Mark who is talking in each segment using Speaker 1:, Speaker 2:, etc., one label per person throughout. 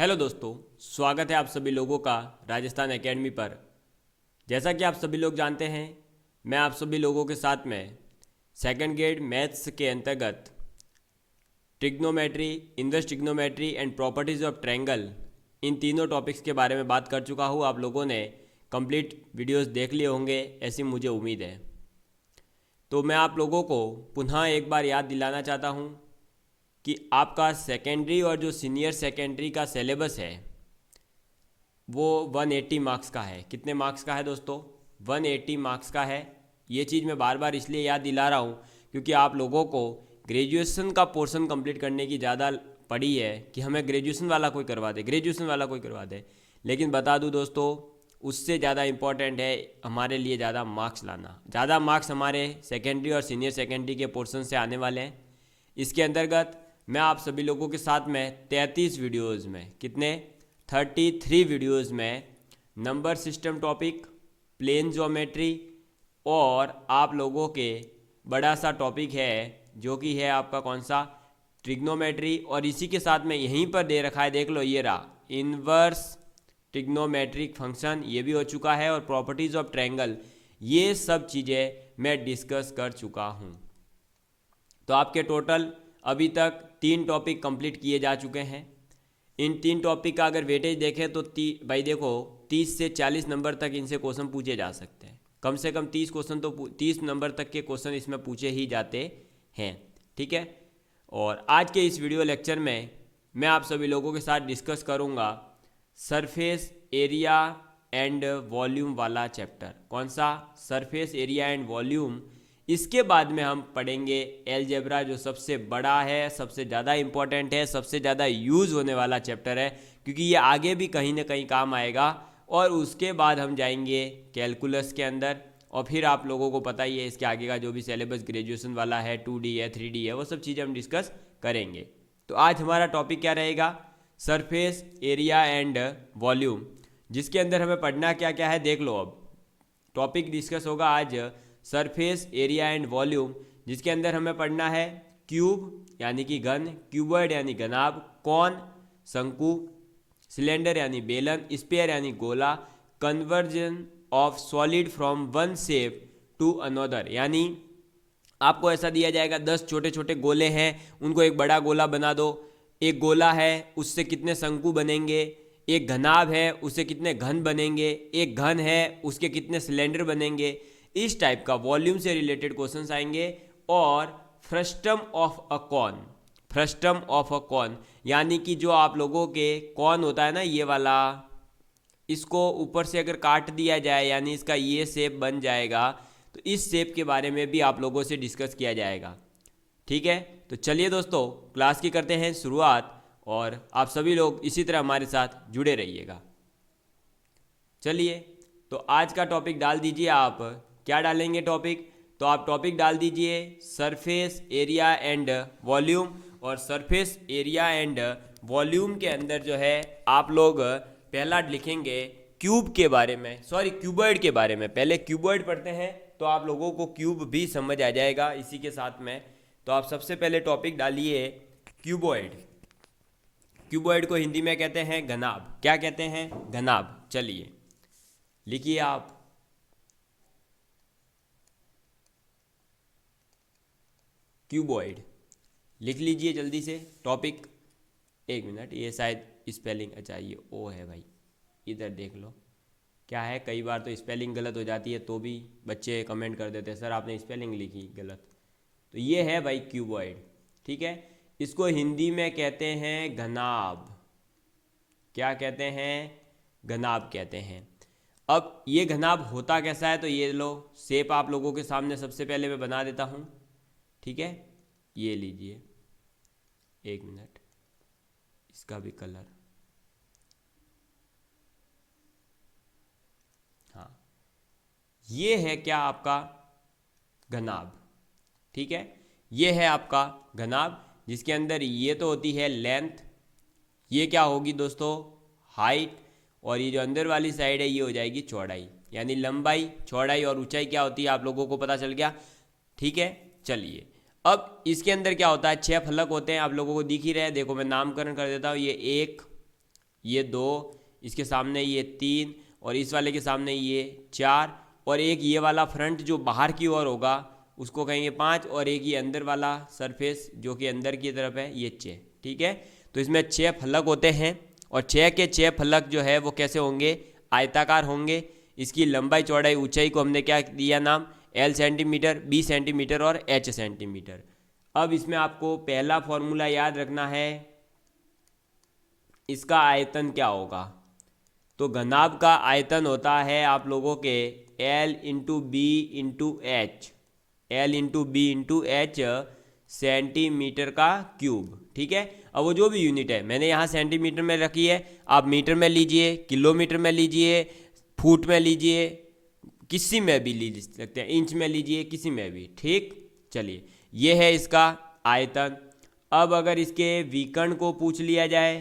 Speaker 1: Hello दोस्तों, स्वागत है आप सभी लोगों का राजस्थान एकेडमी पर। जैसा कि आप सभी लोग जानते हैं, मैं आप सभी लोगों के साथ में सेकंड ग्रेड मैथ्स के अंतर्गत trigonometry, inverse trigonometry and properties of triangle, इन तीनों टॉपिक्स के बारे में बात कर चुका हूँ। आप लोगों ने कंप्लीट वीडियोस देख लिए होंगे, ऐसी मुझे उम्मीद है। तो मैं आप लोगों को पुनः एक बार याद दिलाना चाहता हूँ कि आपका सेकेंडरी और जो सीनियर सेकेंडरी का सिलेबस है वो 180 मार्क्स का है। कितने मार्क्स का है दोस्तों? 180 मार्क्स का है। ये चीज़ मैं बार बार इसलिए याद दिला रहा हूँ क्योंकि आप लोगों को ग्रेजुएशन का पोर्शन कंप्लीट करने की ज़्यादा पड़ी है कि हमें ग्रेजुएशन वाला कोई करवा दे। लेकिन बता दूँ दोस्तों, उससे ज़्यादा इम्पॉर्टेंट है हमारे लिए ज़्यादा मार्क्स लाना। ज़्यादा मार्क्स हमारे सेकेंडरी और सीनियर सेकेंडरी के पोर्शन से आने वाले हैं। इसके अंतर्गत मैं आप सभी लोगों के साथ में 33 वीडियोज़ में 33 वीडियोज़ में number system topic, plane geometry और आप लोगों के बड़ा सा टॉपिक है जो कि है आपका कौन सा, ट्रिग्नोमेट्री। और इसी के साथ में यहीं पर दे रखा है, देख लो, ये रहा इन्वर्स ट्रिग्नोमेट्रिक फंक्शन, ये भी हो चुका है। और प्रॉपर्टीज़ ऑफ ट्रायंगल, ये सब चीज़ें मैं डिस्कस कर चुका हूँ। तो आपके टोटल अभी तक 3 टॉपिक कंप्लीट किए जा चुके हैं। इन 3 टॉपिक का अगर वेटेज देखें तो भाई देखो 30 से 40 नंबर तक इनसे क्वेश्चन पूछे जा सकते हैं। कम से कम 30 नंबर तक के क्वेश्चन इसमें पूछे ही जाते हैं। ठीक है। और आज के इस वीडियो लेक्चर में मैं आप सभी लोगों के साथ डिस्कस करूंगा सरफेस एरिया एंड वॉल्यूम वाला चैप्टर। कौन सा? Surface area and volume. इसके बाद में हम पढ़ेंगे एलजेब्रा, जो सबसे बड़ा है, सबसे ज़्यादा इम्पोर्टेंट है, सबसे ज़्यादा यूज़ होने वाला चैप्टर है, क्योंकि ये आगे भी कहीं ना कहीं काम आएगा। और उसके बाद हम जाएंगे कैलकुलस के अंदर। और फिर आप लोगों को पता ही है इसके आगे का जो भी सिलेबस ग्रेजुएशन वाला है, 2D है, 3D है, वो सब चीज़ें हम डिस्कस करेंगे। तो आज हमारा टॉपिक क्या रहेगा? सरफेस एरिया एंड वॉल्यूम, जिसके अंदर हमें पढ़ना क्या क्या है देख लो। अब टॉपिक डिस्कस होगा आज सरफेस एरिया एंड वॉल्यूम, जिसके अंदर हमें पढ़ना है क्यूब यानी कि घन, क्यूबॉइड यानी घनाभ, कॉन शंकु, सिलेंडर यानी बेलन, स्फीयर यानी गोला, conversion of solid from one shape to another, यानी आपको ऐसा दिया जाएगा 10 छोटे छोटे गोले हैं, उनको एक बड़ा गोला बना दो। एक गोला है, उससे कितने शंकु बनेंगे। एक घनाभ है, उससे कितने घन बनेंगे। एक घन है, उसके कितने सिलेंडर बनेंगे। इस टाइप का वॉल्यूम से रिलेटेड क्वेश्चंस आएंगे। और frustum of a cone, frustum of a cone यानी कि जो आप लोगों के कॉन होता है ना, ये वाला, इसको ऊपर से अगर काट दिया जाए यानी इसका ये शेप बन जाएगा, तो इस शेप के बारे में भी आप लोगों से डिस्कस किया जाएगा। ठीक है। तो चलिए दोस्तों, क्लास की करते हैं शुरुआत, और आप सभी लोग इसी तरह हमारे साथ जुड़े रहिएगा। चलिए, तो आज का टॉपिक डाल दीजिए आप। क्या डालेंगे टॉपिक? तो आप टॉपिक डाल दीजिए सरफेस एरिया एंड वॉल्यूम। और सरफेस एरिया एंड वॉल्यूम के अंदर जो है आप लोग पहला लिखेंगे क्यूब के बारे में, सॉरी क्यूबॉइड के बारे में। पहले क्यूबॉइड पढ़ते हैं तो आप लोगों को क्यूब भी समझ आ जाएगा इसी के साथ में। तो आप सबसे पहले टॉपिक डालिए क्यूबॉइड। क्यूबॉइड को हिंदी में कहते हैं घनाभ। क्या कहते हैं? घनाभ। चलिए लिखिए आप क्यूबॉइड, लिख लीजिए जल्दी से टॉपिक। एक मिनट, ये शायद स्पेलिंग, अच्छा ये ओ है भाई, इधर देख लो क्या है। कई बार तो स्पेलिंग गलत हो जाती है तो भी बच्चे कमेंट कर देते हैं सर आपने स्पेलिंग लिखी गलत। तो ये है भाई क्यूबॉइड। ठीक है। इसको हिंदी में कहते हैं घनाभ। क्या कहते हैं? घनाभ कहते हैं। अब ये घनाभ होता कैसा है, तो ये लो शेप आप लोगों के सामने सबसे पहले मैं बना देता हूँ। ठीक है, ये लीजिए, एक मिनट, इसका भी कलर, हाँ, ये है क्या आपका घनाभ। ठीक है, ये है आपका घनाभ, जिसके अंदर ये तो होती है लेंथ, ये क्या होगी दोस्तों? हाइट, और ये जो अंदर वाली साइड है ये हो जाएगी चौड़ाई, यानी लंबाई, चौड़ाई और ऊंचाई क्या होती है आप लोगों को पता चल गया। ठीक है। चलिए, अब इसके अंदर क्या होता है, 6 फलक होते हैं, आप लोगों को दिख ही रहे हैं। देखो मैं नामकरण कर देता हूँ, ये 1 ये 2, इसके सामने ये 3 और इस वाले के सामने ये 4 और एक ये वाला फ्रंट जो बाहर की ओर होगा उसको कहेंगे 5 और एक ये अंदर वाला सरफेस जो कि अंदर की तरफ है ये 6। ठीक है, तो इसमें 6 फलक होते हैं और 6 के 6 फलक जो है वो कैसे होंगे, आयताकार होंगे। इसकी लंबाई चौड़ाई ऊंचाई को हमने क्या दिया नाम, L सेंटीमीटर, B सेंटीमीटर और H सेंटीमीटर। अब इसमें आपको पहला फॉर्मूला याद रखना है, इसका आयतन क्या होगा। तो घनाभ का आयतन होता है आप लोगों के L into B into H, L into B into H centimetre का क्यूब। ठीक है, अब वो जो भी यूनिट है मैंने यहाँ सेंटीमीटर में रखी है, आप मीटर में लीजिए, किलोमीटर में लीजिए, फुट में लीजिए, किसी में भी ली सकते हैं, इंच में लीजिए, किसी में भी। ठीक, चलिए ये है इसका आयतन। अब अगर इसके विकर्ण को पूछ लिया जाए,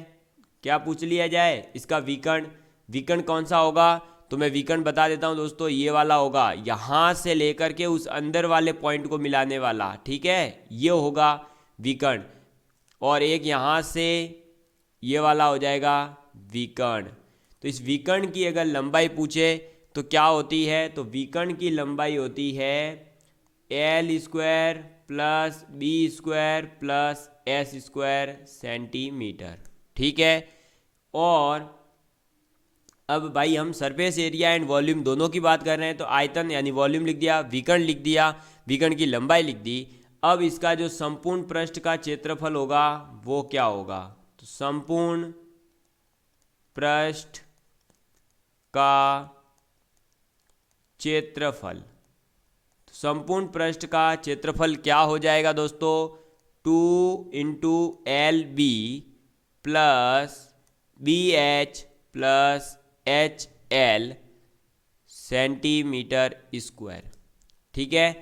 Speaker 1: क्या पूछ लिया जाए, इसका विकर्ण, विकर्ण कौन सा होगा, तो मैं विकर्ण बता देता हूं दोस्तों, ये वाला होगा, यहां से लेकर के उस अंदर वाले पॉइंट को मिलाने वाला। ठीक है, ये होगा विकर्ण, और एक यहां से ये वाला हो जाएगा विकर्ण। तो इस विकर्ण की अगर लंबाई पूछे तो क्या होती है, तो विकर्ण की लंबाई होती है L square plus B square plus S square centimetre. ठीक है, और अब भाई हम सरफेस एरिया एंड वॉल्यूम दोनों की बात कर रहे हैं, तो आयतन यानी वॉल्यूम लिख दिया, विकर्ण लिख दिया, विकर्ण की लंबाई लिख दी। अब इसका जो संपूर्ण पृष्ठ का क्षेत्रफल होगा वो क्या होगा, तो संपूर्ण पृष्ठ का क्षेत्रफल, तो संपूर्ण पृष्ठ का क्षेत्रफल क्या हो जाएगा दोस्तों, 2 into L B plus B H plus H L centimetre square. ठीक है,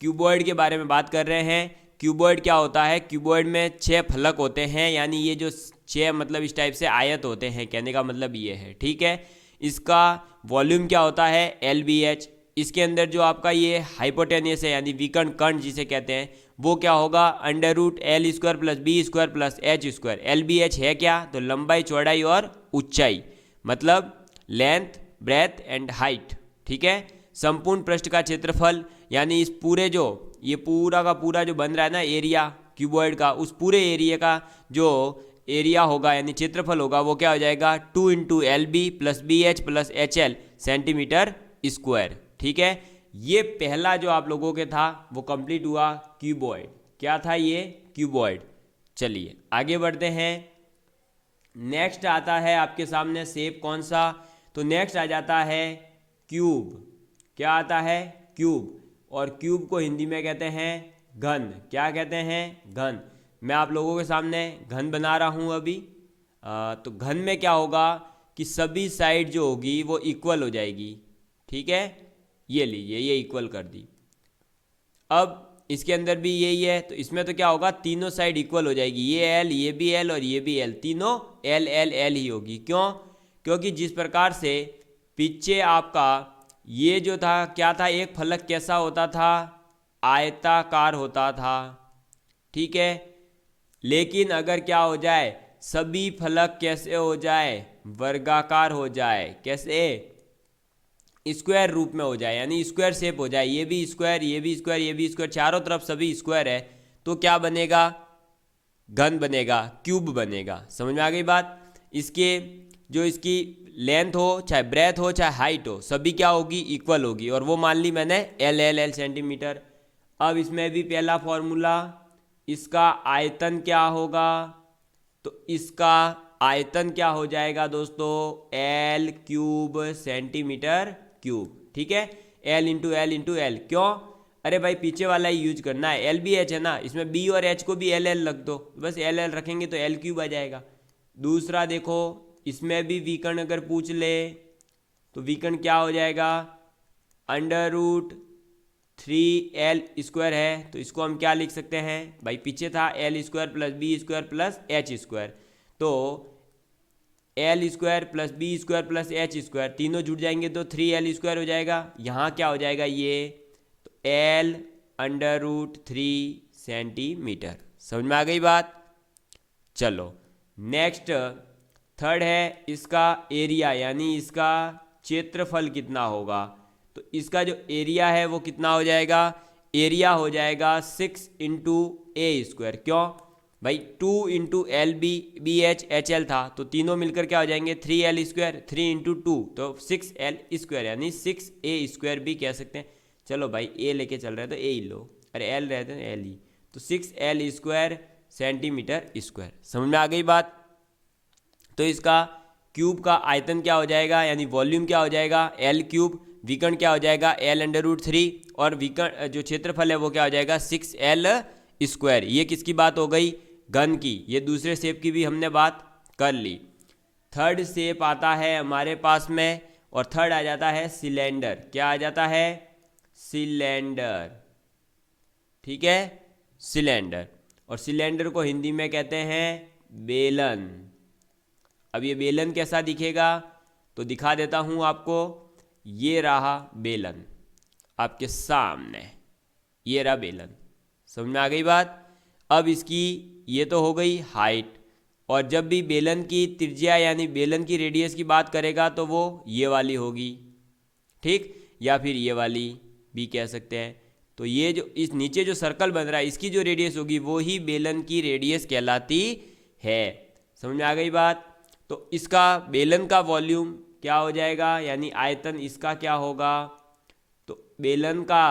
Speaker 1: क्यूबॉइड के बारे में बात कर रहे हैं। क्यूबॉइड क्या होता है, क्यूबॉइड में 6 फलक होते हैं, यानी ये जो 6 मतलब इस टाइप से आयत होते हैं, कहने का मतलब ये है। ठीक है, इसका वॉल्यूम क्या होता है LBH। इसके अंदर जो आपका ये हाइपोटेनियस है यानी विकर्ण कर्ण जिसे कहते हैं वो क्या होगा, under root L square plus B square plus H square. LBH है क्या, तो लंबाई चौड़ाई और ऊंचाई, मतलब लेंथ ब्रेथ एंड हाइट। ठीक है, संपूर्ण पृष्ठ का क्षेत्रफल यानी इस पूरे जो ये पूरा का पूरा जो बन रहा है ना एरिया क्यूबॉइड का, उस पूरे एरिया का जो एरिया होगा यानी क्षेत्रफल होगा वो क्या हो जाएगा, 2 into L B plus B H plus H L centimetre square. ठीक है, ये पहला जो आप लोगों के था वो कंप्लीट हुआ, क्यूबॉइड। क्या था ये, क्यूबॉइड। चलिए आगे बढ़ते हैं। नेक्स्ट आता है आपके सामने शेप कौन सा, तो नेक्स्ट आ जाता है क्यूब। क्या आता है, क्यूब, और क्यूब को हिंदी में कहते हैं घन। क्या कहते हैं, घन। मैं आप लोगों के सामने घन बना रहा हूँ अभी। तो घन में क्या होगा कि सभी साइड जो होगी वो इक्वल हो जाएगी। ठीक है, ये लीजिए ये इक्वल कर दी। अब इसके अंदर भी यही है, तो इसमें तो क्या होगा, तीनों साइड इक्वल हो जाएगी, ये एल, ये भी एल और ये भी एल, तीनों एल एल एल ही होगी। क्यों, क्योंकि जिस प्रकार से पीछे आपका ये जो था क्या था, एक फलक कैसा होता था, आयताकार होता था। ठीक है, लेकिन अगर क्या हो जाए, सभी फलक कैसे हो जाए, वर्गाकार हो जाए। कैसे, स्क्वायर रूप में हो जाए, यानी स्क्वायर शेप हो जाए, ये भी स्क्वायर, ये भी स्क्वायर, ये भी स्क्वायर, चारों तरफ सभी स्क्वायर है, तो क्या बनेगा, घन बनेगा, क्यूब बनेगा। समझ में आ गई बात। इसके जो इसकी लेंथ हो चाहे ब्रेथ हो चाहे हाइट हो, सभी क्या होगी, इक्वल होगी, और वो मान ली मैंने एल एल एल सेंटीमीटर। अब इसमें भी पहला फॉर्मूला, इसका आयतन क्या होगा, तो इसका आयतन क्या हो जाएगा दोस्तों, एल क्यूब सेंटीमीटर क्यूब। ठीक है, L into L into L. क्यों, अरे भाई पीछे वाला ही यूज करना है, एल बी एच है ना, इसमें बी और एच को भी एल एल रख दो, बस एल एल रखेंगे तो एल क्यूब आ जाएगा। दूसरा देखो, इसमें भी विकर्ण अगर पूछ ले तो विकर्ण क्या हो जाएगा, अंडर रूट 3L स्क्वायर है, तो इसको हम क्या लिख सकते हैं भाई, पीछे था L square plus B square plus H square, तो L square plus B square plus H square तीनों जुड़ जाएंगे तो 3L स्क्वायर हो जाएगा। यहाँ क्या हो जाएगा ये, तो L अंडर रूट 3 सेंटीमीटर। समझ में आ गई बात। चलो नेक्स्ट थर्ड है इसका एरिया यानी इसका क्षेत्रफल कितना होगा। तो इसका जो एरिया है वो कितना हो जाएगा, एरिया हो जाएगा 6 इंटू ए स्क्वायर। क्यों भाई, 2 into L B H H L था, तो तीनों मिलकर क्या हो जाएंगे 3L स्क्वायर, 3 इंटू 2 तो 6L स्क्वायर यानी 6A स्क्वायर भी कह सकते हैं। चलो भाई ए लेके चल रहे हैं तो ए ही लो, अरे एल रहते हैं एल ही, तो 6L स्क्वायर सेंटीमीटर स्क्वायर। समझ में आ गई बात। तो इसका क्यूब का आयतन क्या हो जाएगा यानी वॉल्यूम क्या हो जाएगा एल क्यूब, विकर्ण क्या हो जाएगा L√3 और विकर्ण जो क्षेत्रफल है वो क्या हो जाएगा 6L स्क्वायर। ये किसकी बात हो गई, घन की। ये दूसरे शेप की भी हमने बात कर ली। थर्ड शेप आता है हमारे पास में, और थर्ड आ जाता है सिलेंडर। क्या आ जाता है, सिलेंडर। ठीक है, सिलेंडर। और सिलेंडर को हिंदी में कहते हैं बेलन। अब ये बेलन कैसा दिखेगा तो दिखा देता हूं आपको। ये रहा बेलन आपके सामने, ये रहा बेलन। समझ में आ गई बात। अब इसकी ये तो हो गई हाइट, और जब भी बेलन की त्रिज्या यानी बेलन की रेडियस की बात करेगा तो वो ये वाली होगी, ठीक, या फिर ये वाली भी कह सकते हैं। तो ये जो इस नीचे जो सर्कल बन रहा है इसकी जो रेडियस होगी वो ही बेलन की रेडियस कहलाती है। समझ में आ गई बात। तो इसका बेलन का वॉल्यूम क्या हो जाएगा यानी आयतन इसका क्या होगा, तो बेलन का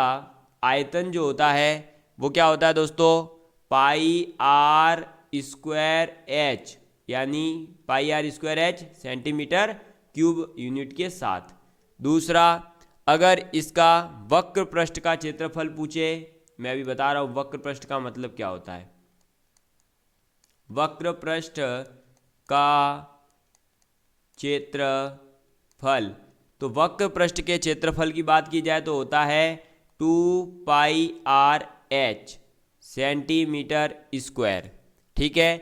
Speaker 1: आयतन जो होता है वो क्या होता है दोस्तों, पाई आर स्क्वायर एच, यानी pi are square h centimetre cube unit के साथ। दूसरा, अगर इसका वक्र पृष्ठ का क्षेत्रफल पूछे, मैं अभी बता रहा हूं वक्र पृष्ठ का मतलब क्या होता है। वक्र पृष्ठ का क्षेत्रफल, तो वक्र पृष्ठ के क्षेत्रफल की बात की जाए तो होता है 2 pi R H centimetre square. ठीक है,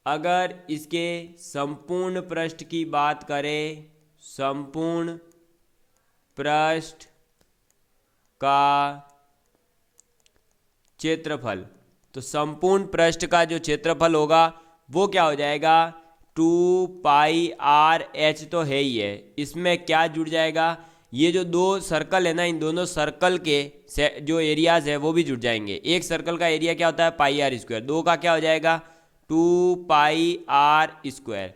Speaker 1: अगर इसके संपूर्ण पृष्ठ की बात करें, संपूर्ण पृष्ठ का क्षेत्रफल, तो संपूर्ण पृष्ठ का जो क्षेत्रफल होगा वो क्या हो जाएगा 2 पाई आर एच तो है ही है, इसमें क्या जुड़ जाएगा, ये जो दो सर्कल है ना, इन दोनों सर्कल के जो एरियाज है वो भी जुड़ जाएंगे। एक सर्कल का एरिया क्या होता है पाई आर स्क्वायर, दो का क्या हो जाएगा 2 पाई आर स्क्वायर।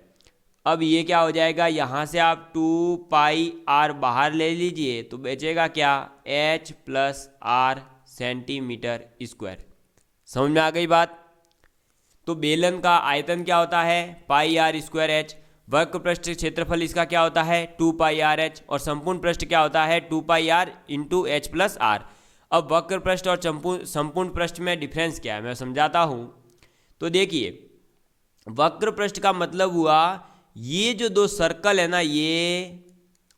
Speaker 1: अब ये क्या हो जाएगा, यहाँ से आप 2 पाई आर बाहर ले लीजिए तो बचेगा क्या h plus R centimetre square. समझ में आ गई बात। तो बेलन का आयतन क्या होता है पाई आर स्क्वायर एच, वक्र पृष्ठ क्षेत्रफल इसका क्या होता है 2 पाई आर एच, और संपूर्ण पृष्ठ क्या होता है 2 pi r into h plus r. अब वक्र पृष्ठ और संपूर्ण पृष्ठ में डिफरेंस क्या है मैं समझाता हूँ। तो देखिए, वक्र पृष्ठ का मतलब हुआ ये जो दो सर्कल है ना, ये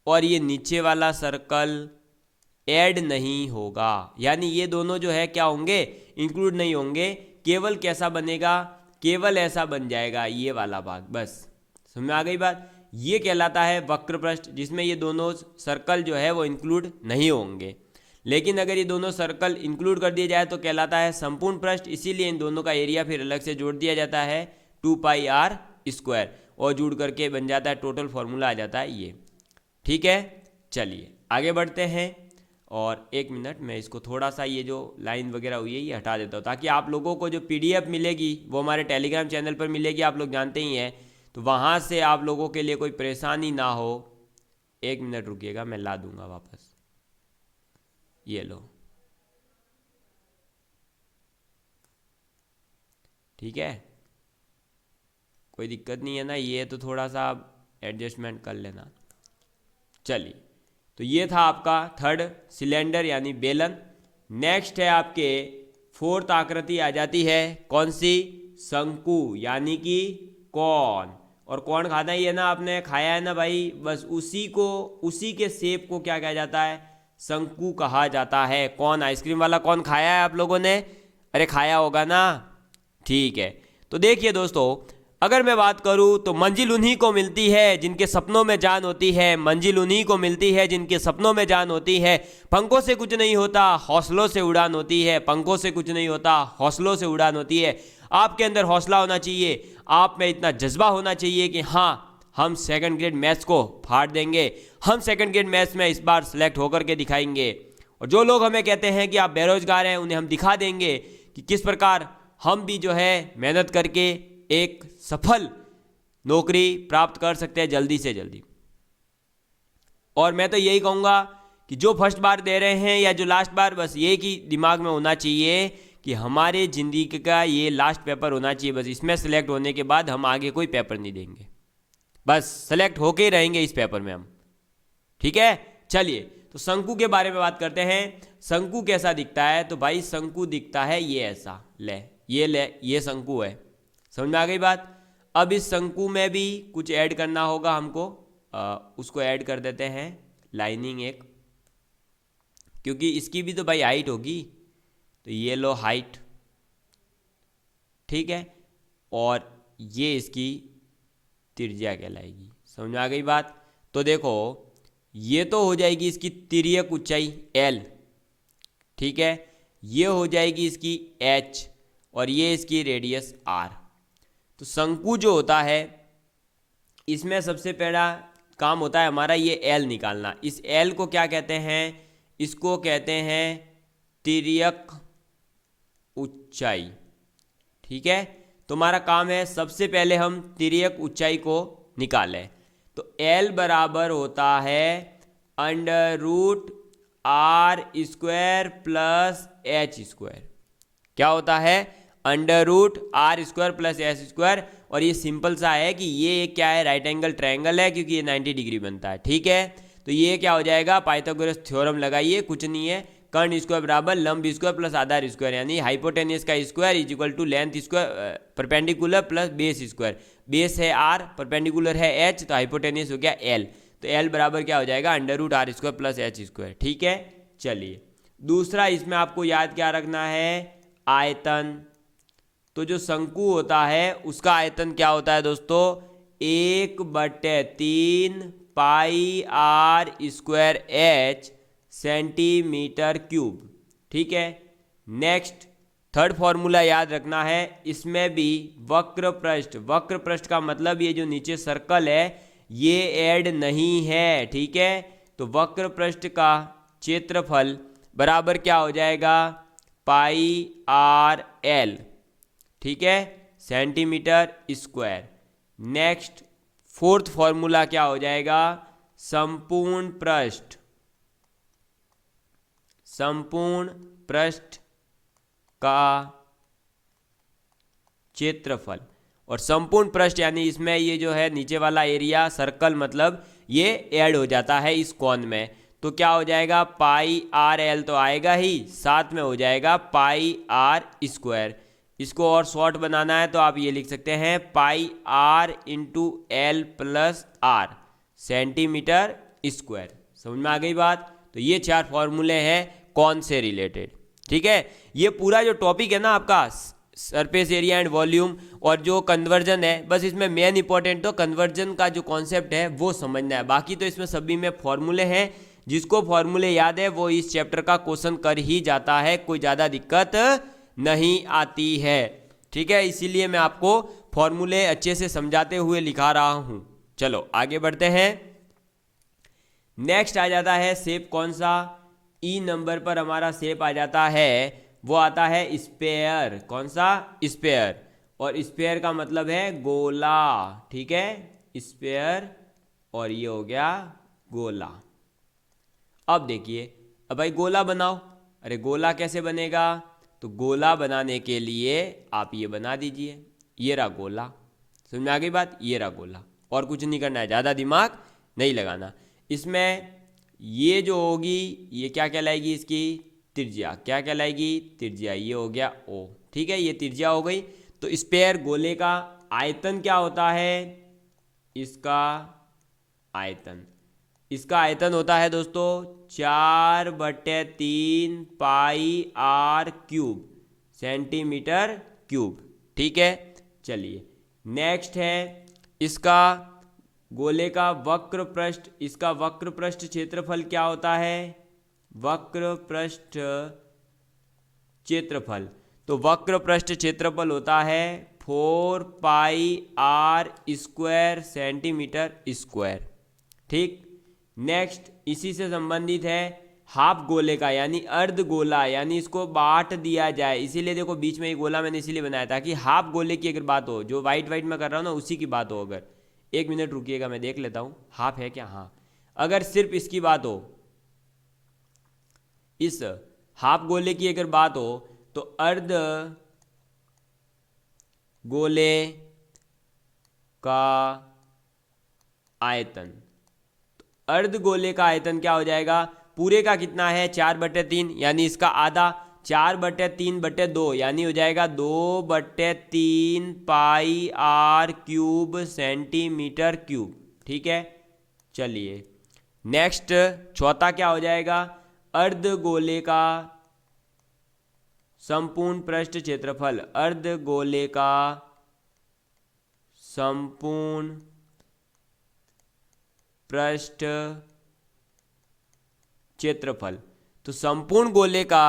Speaker 1: और ये नीचे वाला सर्कल ऐड नहीं होगा, यानी ये दोनों जो है क्या होंगे इंक्लूड नहीं होंगे। केवल कैसा बनेगा, केवल ऐसा बन जाएगा ये वाला भाग, बस। समझ में आ गई बात। ये कहलाता है वक्र पृष्ठ, जिसमें ये दोनों सर्कल जो है वो इंक्लूड नहीं होंगे। लेकिन अगर ये दोनों सर्कल इंक्लूड कर दिए जाए तो कहलाता है संपूर्ण पृष्ठ, इसीलिए इन दोनों का एरिया फिर अलग से जोड़ दिया जाता है 2 पाई आर स्क्वायर, और जुड़ करके बन जाता है टोटल फॉर्मूला आ जाता है ये। ठीक है, चलिए आगे बढ़ते हैं। और एक मिनट, मैं इसको थोड़ा सा ये जो लाइन वगैरह हुई है ये हटा देता हूँ, ताकि आप लोगों को जो PDF मिलेगी वो हमारे टेलीग्राम चैनल पर मिलेगी, आप लोग जानते ही हैं, तो वहाँ से आप लोगों के लिए कोई परेशानी ना हो। एक मिनट रुकिएगा, मैं ला दूंगा वापस, ये लो। ठीक है, कोई दिक्कत नहीं है ना, ये तो थोड़ा सा आप एडजस्टमेंट कर लेना। चलिए, तो ये था आपका थर्ड सिलेंडर यानी बेलन। नेक्स्ट है आपके फोर्थ आकृति आ जाती है कौन सी, शंकु यानी कि कौन। और कौन खाना ही है ना, आपने खाया है ना भाई, बस उसी के शेप को क्या कहा जाता है शंकु कहा जाता है। कौन, आइसक्रीम वाला कौन खाया है आप लोगों ने, अरे खाया होगा ना, ठीक है। तो देखिए दोस्तों, अगर मैं बात करूं तो मंजिल उन्हीं को मिलती है जिनके सपनों में जान होती है, मंजिल उन्हीं को मिलती है जिनके सपनों में जान होती है। पंखों से कुछ नहीं होता, हौसलों से उड़ान होती है, पंखों से कुछ नहीं होता, हौसलों से उड़ान होती है। आपके अंदर हौसला होना चाहिए, आप में इतना जज्बा होना चाहिए कि हाँ हम सेकंड ग्रेड मैथ्स को फाड़ देंगे। हम सेकंड ग्रेड मैथ्स में इस बार सेलेक्ट होकर के दिखाएंगे। और जो लोग हमें कहते हैं कि आप बेरोजगार हैं, उन्हें हम दिखा देंगे कि किस प्रकार हम भी जो है मेहनत करके एक सफल नौकरी प्राप्त कर सकते हैं जल्दी से जल्दी। और मैं तो यही कहूँगा कि जो फर्स्ट बार दे रहे हैं या जो लास्ट बार, बस ये कि दिमाग में होना चाहिए कि हमारे ज़िंदगी का ये लास्ट पेपर होना चाहिए। बस इसमें सेलेक्ट होने के बाद हम आगे कोई पेपर नहीं देंगे, बस सेलेक्ट होके ही रहेंगे इस पेपर में हम। ठीक है, चलिए तो शंकु के बारे में बात करते हैं। शंकु कैसा दिखता है? तो भाई शंकु दिखता है ये ऐसा, ये शंकु है। समझ में आ गई बात? अब इस शंकु में भी कुछ ऐड करना होगा हमको, उसको ऐड कर देते हैं लाइनिंग एक, क्योंकि इसकी भी तो भाई हाइट होगी, तो ये लो हाइट, ठीक है, और ये इसकी त्रिज्या कहलाएगी। समझ में आ गई बात? तो देखो ये तो हो जाएगी इसकी तिर्यक ऊंचाई L, ठीक है, ये हो जाएगी इसकी H और ये इसकी रेडियस R। तो शंकु जो होता है इसमें सबसे पहला काम होता है हमारा ये L निकालना। इस L को क्या कहते हैं? इसको कहते हैं तिर्यक ऊंचाई। ठीक है, तो हमारा काम है सबसे पहले हम तिर्यक ऊंचाई को निकालें। तो L बराबर होता है √r² प्लस h²। क्या होता है? √r² plus h²। और ये सिंपल सा है कि ये क्या है, राइट एंगल ट्रायंगल है, क्योंकि ये 90 डिग्री बनता है। ठीक है, तो ये क्या हो जाएगा, पाइथागोरस थ्योरम लगाइए, कुछ नहीं है, कर्ण स्क्वायर बराबर लंब स्क्वायर प्लस आधार स्क्वायर, यानी हाइपोटेनियस का square is equal to length square perpendicular plus base square. Base है r, परपेंडिकुलर है h, तो हाइपोटेनियस हो गया l। तो l बराबर क्या हो जाएगा, √r² प्लस h²। ठीक है, चलिए दूसरा इसमें आपको याद क्या रखना है, आयतन। तो जो शंकु होता है उसका आयतन क्या होता है दोस्तों, 1/3 πr² h सेंटीमीटर क्यूब। ठीक है, नेक्स्ट थर्ड फॉर्मूला याद रखना है, इसमें भी वक्र पृष्ठ का मतलब ये जो नीचे सर्कल है ये ऐड नहीं है। ठीक है, तो वक्र पृष्ठ का क्षेत्रफल बराबर क्या हो जाएगा, πrl। ठीक है, centimetre square. Next fourth formula क्या हो जाएगा, संपूर्ण पृष्ठ का क्षेत्रफल। और संपूर्ण पृष्ठ यानी इसमें ये जो है नीचे वाला एरिया सर्कल, मतलब ये ऐड हो जाता है इस कोण में। तो क्या हो जाएगा, πrl तो आएगा ही, साथ में हो जाएगा πr²। इसको और शॉर्ट बनाना है तो आप ये लिख सकते हैं πr × l plus r centimetre square. समझ में आ गई बात? तो ये 4 फॉर्मूले हैं कौन से रिलेटेड। ठीक है, ये पूरा जो टॉपिक है ना आपका सरफेस एरिया एंड वॉल्यूम और जो कन्वर्जन है, बस इसमें मेन इंपॉर्टेंट तो कन्वर्जन का जो कॉन्सेप्ट है वो समझना है। बाकी तो इसमें सभी में फॉर्मूले हैं, जिसको फॉर्मूले याद है वो इस चैप्टर का क्वेश्चन कर ही जाता है, कोई ज़्यादा दिक्कत नहीं आती है। ठीक है, इसीलिए मैं आपको फॉर्मूले अच्छे से समझाते हुए लिखा रहा हूं। चलो आगे बढ़ते हैं। नेक्स्ट आ जाता है शेप, कौन सा, ई नंबर पर हमारा शेप आ जाता है, वो आता है स्पेयर। कौन सा, स्पेयर। और स्पेयर का मतलब है गोला। ठीक है, स्पेयर, और ये हो गया गोला। अब देखिए, अब भाई गोला बनाओ। अरे गोला कैसे बनेगा, तो गोला बनाने के लिए आप ये बना दीजिए, ये रहा गोला। समझ में आ गई बात, ये रहा गोला, और कुछ नहीं करना है, ज़्यादा दिमाग नहीं लगाना। इसमें ये जो होगी ये क्या कहलाएगी, इसकी त्रिज्या। क्या कहलाएगी, त्रिज्या। ये हो गया O। ठीक है, ये त्रिज्या हो गई। तो स्पेयर गोले का आयतन क्या होता है, इसका आयतन होता है दोस्तों 4/3 πr³ सेंटीमीटर क्यूब। ठीक है, चलिए नेक्स्ट है इसका गोले का वक्र पृष्ठ। इसका वक्र पृष्ठ क्षेत्रफल क्या होता है, वक्र पृष्ठ क्षेत्रफल। तो वक्र पृष्ठ क्षेत्रफल होता है 4 पाई आर स्क्वायर सेंटीमीटर स्क्वायर। ठीक, नेक्स्ट इसी से संबंधित है हाफ गोले का यानी अर्ध गोला, यानी इसको बांट दिया जाए, इसीलिए देखो बीच में ये गोला मैंने इसीलिए बनाया था कि हाफ गोले की अगर बात हो, जो वाइट वाइट में कर रहा हूँ ना उसी की बात हो। अगर 1 मिनट रुकिएगा मैं देख लेता हूँ हाफ है क्या। हाँ, अगर सिर्फ इसकी बात हो, इस हाफ गोले की अगर बात हो तो अर्ध गोले का आयतन, अर्ध गोले का आयतन क्या हो जाएगा, पूरे का कितना है 4/3 यानी इसका आधा 4/3/2 यानी हो जाएगा 2/3 पाई आर क्यूब सेंटीमीटर क्यूब। ठीक है, चलिए नेक्स्ट चौथा क्या हो जाएगा, अर्ध गोले का संपूर्ण पृष्ठ क्षेत्रफल, अर्ध गोले का संपूर्ण पृष्ठ क्षेत्रफल। तो संपूर्ण गोले का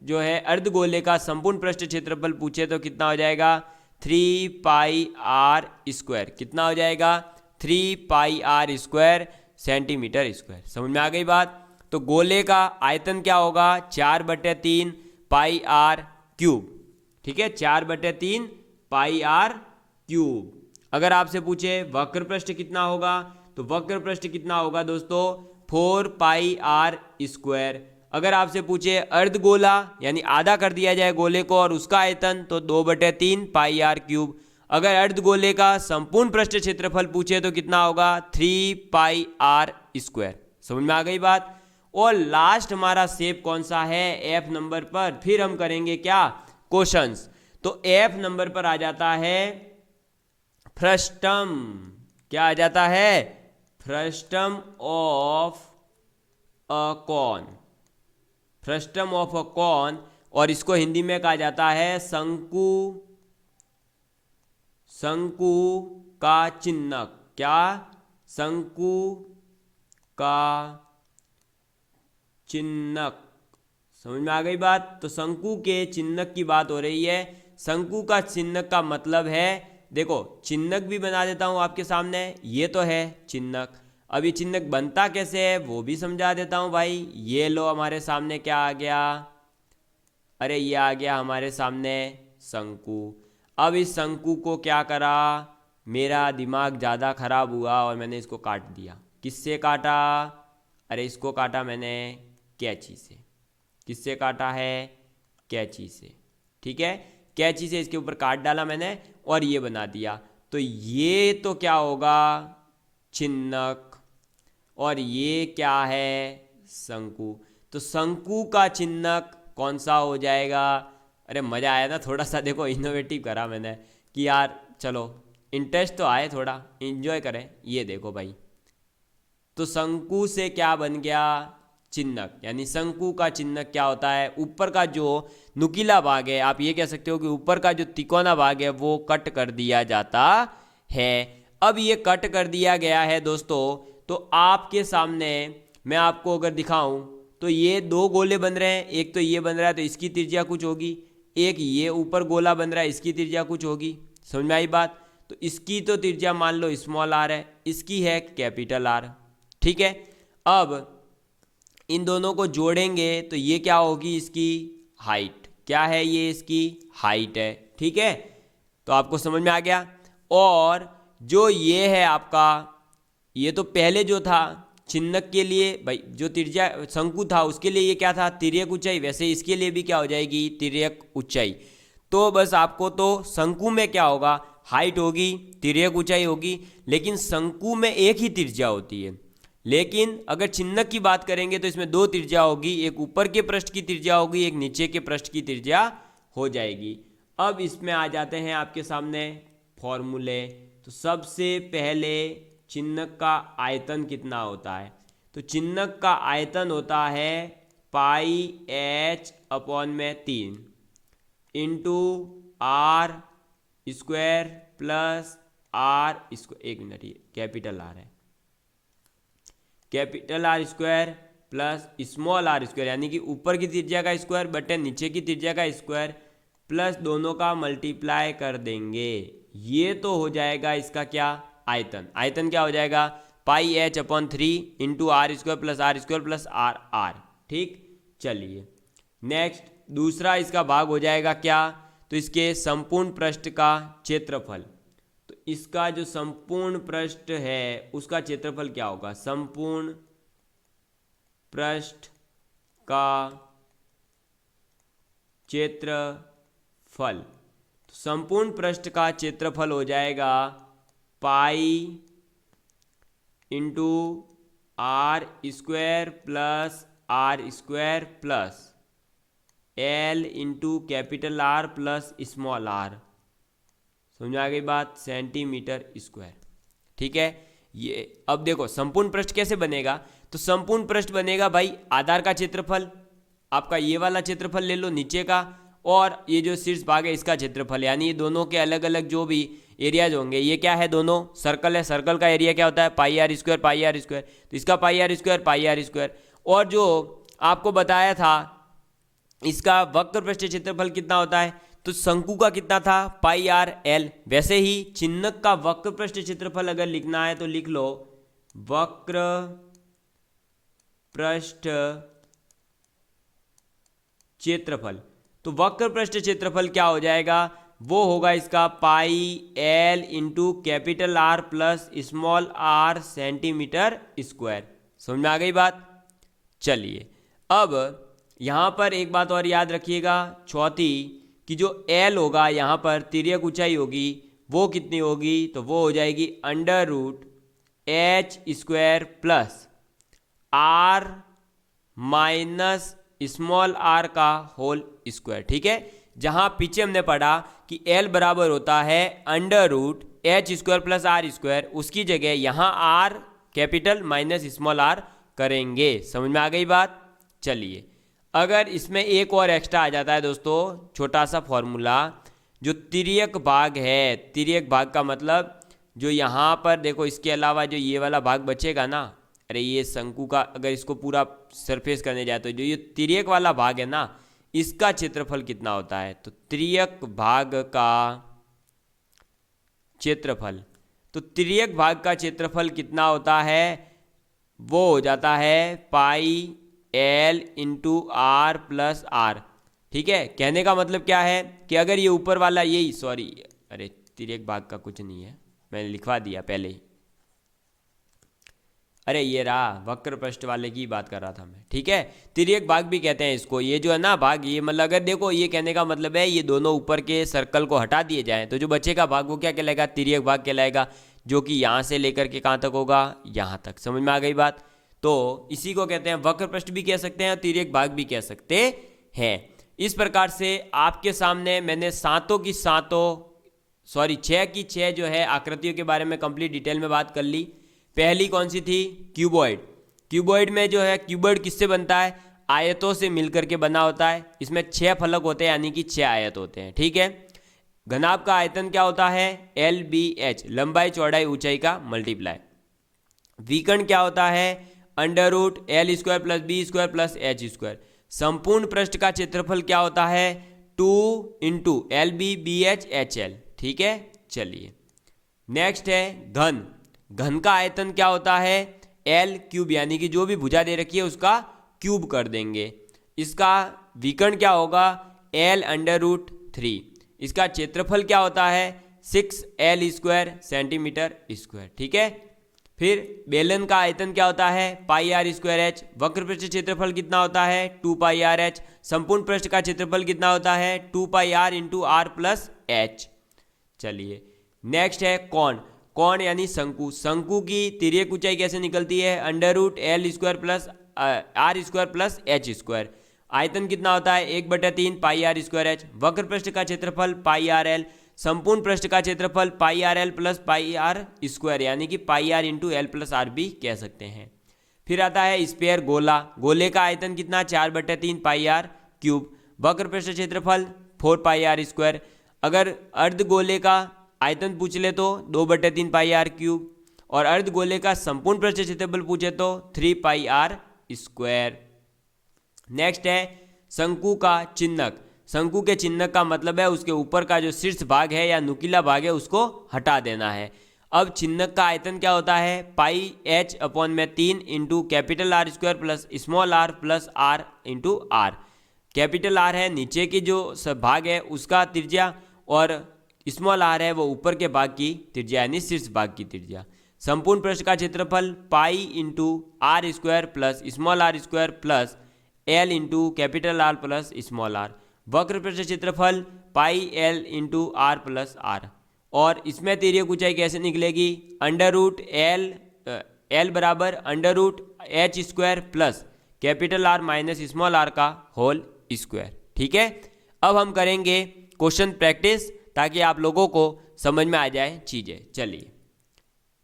Speaker 1: जो है अर्ध गोले का संपूर्ण पृष्ठ क्षेत्रफल पूछे तो कितना हो जाएगा 3 पाई आर स्क्वायर। कितना हो जाएगा 3 पाई आर स्क्वायर सेंटीमीटर स्क्वायर। समझ में आ गई बात। तो गोले का आयतन क्या होगा 4/3 पाई आर क्यूब। ठीक है, 4/3 पाई आर क्यूब। अगर आपसे पूछे वक्र पृष्ठ कितना होगा तो वक्र पृष्ठ कितना होगा दोस्तों 4 पाई आर स्क्वायर। अगर आपसे पूछे अर्ध गोला यानी आधा कर दिया जाए गोले को और उसका आयतन तो 2/3 पाई आर क्यूब। अगर अर्ध गोले का संपूर्ण पृष्ठ क्षेत्रफल पूछे तो कितना होगा 3 पाई आर स्क्वायर। समझ में आ गई बात। और लास्ट हमारा शेप कौन सा है एफ नंबर पर, फिर हम करेंगे क्या क्वेश्चंस। तो एफ नंबर पर आ जाता है फ्रस्टम। क्या आ जाता है frustum of a cone, frustum of a cone. और इसको हिंदी में कहा जाता है शंकु, शंकु का चिन्हक। क्या, शंकु का चिन्हक। समझ में आ गई बात। तो शंकु के चिन्हक की बात हो रही है। शंकु का चिन्हक का मतलब है, देखो चिन्हक भी बना देता हूं आपके सामने। ये तो है चिन्हक, अब ये चिन्हक बनता कैसे है वो भी समझा देता हूं भाई। ये लो हमारे सामने क्या आ गया, अरे ये आ गया हमारे सामने शंकु। अब इस शंकु को क्या करा, मेरा दिमाग ज़्यादा खराब हुआ और मैंने इसको काट दिया। किससे काटा, अरे इसको काटा मैंने कैंची से। किससे काटा है, कैंची से। ठीक है, कैंची से इसके ऊपर काट डाला मैंने और ये बना दिया। तो ये तो क्या होगा चिन्हक और ये क्या है शंकु। तो शंकु का चिन्हक कौन सा हो जाएगा। अरे मज़ा आया ना थोड़ा सा, देखो इनोवेटिव करा मैंने कि यार चलो इंटरेस्ट तो आए, थोड़ा इंजॉय करें। ये देखो भाई, तो शंकु से क्या बन गया चिन्हक, यानी शंकु का चिन्हक क्या होता है, ऊपर का जो नुकीला भाग है, आप ये कह सकते हो कि ऊपर का जो तिकोना भाग है वो कट कर दिया जाता है। अब ये कट कर दिया गया है दोस्तों, तो आपके सामने मैं आपको अगर दिखाऊं तो ये दो गोले बन रहे हैं। एक तो ये बन रहा है तो इसकी त्रिज्या कुछ होगी, एक ये ऊपर गोला बन रहा है इसकी त्रिज्या कुछ होगी। समझ में आई बात। तो इसकी तो त्रिज्या मान लो स्मॉल आर है, इसकी है कैपिटल आर। ठीक है, अब इन दोनों को जोड़ेंगे तो ये क्या होगी इसकी हाइट। क्या है ये इसकी हाइट है। ठीक है, तो आपको समझ में आ गया। और जो ये है आपका, ये तो पहले जो था चिन्हक के लिए भाई, जो त्रिज्या शंकु था उसके लिए ये क्या था तिर्यक ऊंचाई, वैसे इसके लिए भी क्या हो जाएगी तिर्यक ऊंचाई। तो बस आपको तो शंकु में क्या होगा हाइट होगी, तिर्यक ऊंचाई होगी, लेकिन शंकु में एक ही त्रिज्या होती है। लेकिन अगर चिन्हक की बात करेंगे तो इसमें दो त्रिज्या होगी, एक ऊपर के पृष्ठ की त्रिज्या होगी, एक नीचे के पृष्ठ की त्रिज्या हो जाएगी। अब इसमें आ जाते हैं आपके सामने फॉर्मूले। तो सबसे पहले चिन्हक का आयतन कितना होता है, तो चिन्हक का आयतन होता है पाई h अपॉन में 3 into are square plus R square. 1 minute, ये कैपिटल आर है, capital R square plus small R square, यानी कि ऊपर की त्रिज्या का स्क्वायर बटे नीचे की त्रिज्या का स्क्वायर प्लस दोनों का मल्टीप्लाई कर देंगे, ये तो हो जाएगा इसका क्या, आयतन। आयतन क्या हो जाएगा, pi h upon 3 into are square plus r r. ठीक, चलिए नेक्स्ट दूसरा इसका भाग हो जाएगा क्या, तो इसके संपूर्ण पृष्ठ का क्षेत्रफल। तो इसका जो संपूर्ण पृष्ठ है उसका क्षेत्रफल क्या होगा, संपूर्ण पृष्ठ का क्षेत्रफल। तो संपूर्ण पृष्ठ का क्षेत्रफल हो जाएगा pi into are square plus L into capital R plus small R. समझ आ गई बात, सेंटीमीटर स्क्वायर। ठीक है, ये अब देखो संपूर्ण पृष्ठ कैसे बनेगा, तो संपूर्ण पृष्ठ बनेगा भाई आधार का क्षेत्रफल, आपका ये वाला क्षेत्रफल ले लो नीचे का, और ये जो शीर्ष भाग है इसका क्षेत्रफल, यानी ये दोनों के अलग अलग जो भी एरियाज होंगे, ये क्या है, दोनों सर्कल है, सर्कल का एरिया क्या होता है, पाई आर स्क्वायर, तो इसका पाई आर स्क्वायर। और जो आपको बताया था इसका वक्र पृष्ठ क्षेत्रफल कितना होता है, तो शंकु का कितना था, पाई आर एल। वैसे ही चिन्हक का वक्र पृष्ठ क्षेत्रफल अगर लिखना है तो लिख लो वक्र पृष्ठ क्षेत्रफल। तो वक्र पृष्ठ क्षेत्रफल क्या हो जाएगा, वो होगा इसका पाई L into capital R plus small R centimetre square. समझ में आ गई बात। चलिए अब यहां पर एक बात और याद रखिएगा, चौथी कि जो एल होगा यहाँ पर तिर्यक ऊंचाई होगी वो कितनी होगी, तो वो हो जाएगी under root H square plus R minus small R का होल स्क्वायर। ठीक है, जहाँ पीछे हमने पढ़ा कि एल बराबर होता है under root H square plus R square, उसकी जगह यहाँ R capital minus small R करेंगे। समझ में आ गई बात। चलिए अगर इसमें एक और एक्स्ट्रा आ जाता है दोस्तों, छोटा सा फॉर्मूला, जो तिर्यक भाग है, तिर्यक भाग का मतलब जो यहाँ पर देखो इसके अलावा जो ये वाला भाग बचेगा ना, अरे ये शंकु का अगर इसको पूरा सरफेस करने जाए तो जो ये तिर्यक वाला भाग है ना, इसका क्षेत्रफल कितना होता है, तो तिर्यक भाग का क्षेत्रफल, तो तिर्यक भाग का क्षेत्रफल कितना होता है, वो हो जाता है pi L into are plus R. ठीक है, कहने का मतलब क्या है कि अगर ये ऊपर वाला यही, सॉरी अरे तिर्यक भाग का कुछ नहीं है, मैंने लिखवा दिया पहले ही, अरे ये रहा वक्र पृष्ठ वाले की बात कर रहा था मैं। ठीक है, तिर्यक भाग भी कहते हैं इसको, ये जो है ना भाग, ये मतलब अगर देखो ये कहने का मतलब है ये दोनों ऊपर के सर्कल को हटा दिए जाएं तो जो बचेगा भाग वो क्या कहलाएगा, तिर्यक भाग कहलाएगा, जो कि यहाँ से लेकर के कहाँ तक होगा, यहाँ तक। समझ में आ गई बात। तो इसी को कहते हैं वक्र पृष्ठ भी कह सकते हैं और तिर्यक भाग भी कह सकते हैं। इस प्रकार से आपके सामने मैंने सातों की सातों, सॉरी 6 की 6 जो है आकृतियों के बारे में कंप्लीट डिटेल में बात कर ली। पहली कौन सी थी, क्यूबॉइड। क्यूबॉइड में जो है क्यूबॉइड किससे बनता है, आयतों से मिलकर के बना होता है, इसमें 6 फलक होते हैं यानी कि 6 आयत होते हैं। ठीक है, घनाभ का आयतन क्या होता है, एल बी एच, लंबाई चौड़ाई ऊंचाई का मल्टीप्लाई। विकर्ण क्या होता है, under root L square plus B square plus H square. संपूर्ण पृष्ठ का क्षेत्रफल क्या होता है, 2 into L B B H H L. ठीक है, चलिए नेक्स्ट है घन। घन का आयतन क्या होता है, एल क्यूब, यानी कि जो भी भुजा दे रखी है उसका क्यूब कर देंगे। इसका विकर्ण क्या होगा, एल अंडर रूट 3। इसका क्षेत्रफल क्या होता है, 6 एल स्क्वायर सेंटीमीटर स्क्वायर। ठीक है, फिर बेलन का आयतन क्या होता है, पाई आर स्क्वायर एच। वक्र पृष्ठ क्षेत्रफल कितना होता है, 2 पाई आर एच। संपूर्ण पृष्ठ का क्षेत्रफल कितना होता है, 2 pi r into are plus h. चलिए नेक्स्ट है कोण। कोण यानी शंकु। शंकु की तिर्यक ऊंचाई कैसे निकलती है, under root L square plus R square plus H square. आयतन कितना होता है, 1/3 पाई आर स्क्वायर एच। वक्र पृष्ठ का क्षेत्रफल पाई आर एल। संपूर्ण पृष्ठ का क्षेत्रफल pi r l plus pi are square, यानी कि pi r into l plus r भी कह सकते हैं। फिर आता है स्पेयर, गोला। गोले का आयतन कितना, 4/3 पाई आर क्यूब। वक्र पृष्ठ क्षेत्रफल 4 पाई आर स्क्वायर। अगर अर्ध गोले का आयतन पूछ ले तो 2/3 पाई आर क्यूब, और अर्ध गोले का संपूर्ण पृष्ठ क्षेत्रफल पूछे तो 3 पाई आर स्क्वायर। नेक्स्ट है शंकु का चिन्हक। शंकु के चिन्ह का मतलब है उसके ऊपर का जो शीर्ष भाग है या नुकीला भाग है उसको हटा देना है। अब चिन्ह का आयतन क्या होता है, पाई h अपॉन में 3 into capital R square plus small R plus R into R. Capital R है नीचे की जो भाग है उसका त्रिज्या और स्मॉल आर है वो ऊपर के भाग की त्रिज्या यानी शीर्ष भाग की त्रिज्या। संपूर्ण पृष्ठ का क्षेत्रफल pi into are square plus small R square plus L into capital R plus small R. वक्र पृष्ठ क्षेत्रफल pi L into are plus R. और इसमें तिर्यक ऊंचाई कैसे निकलेगी, अंडर रूट एल बराबर under root H square plus capital R minus small R का होल स्क्वायर। ठीक है, अब हम करेंगे क्वेश्चन प्रैक्टिस ताकि आप लोगों को समझ में आ जाए चीज़ें। चलिए,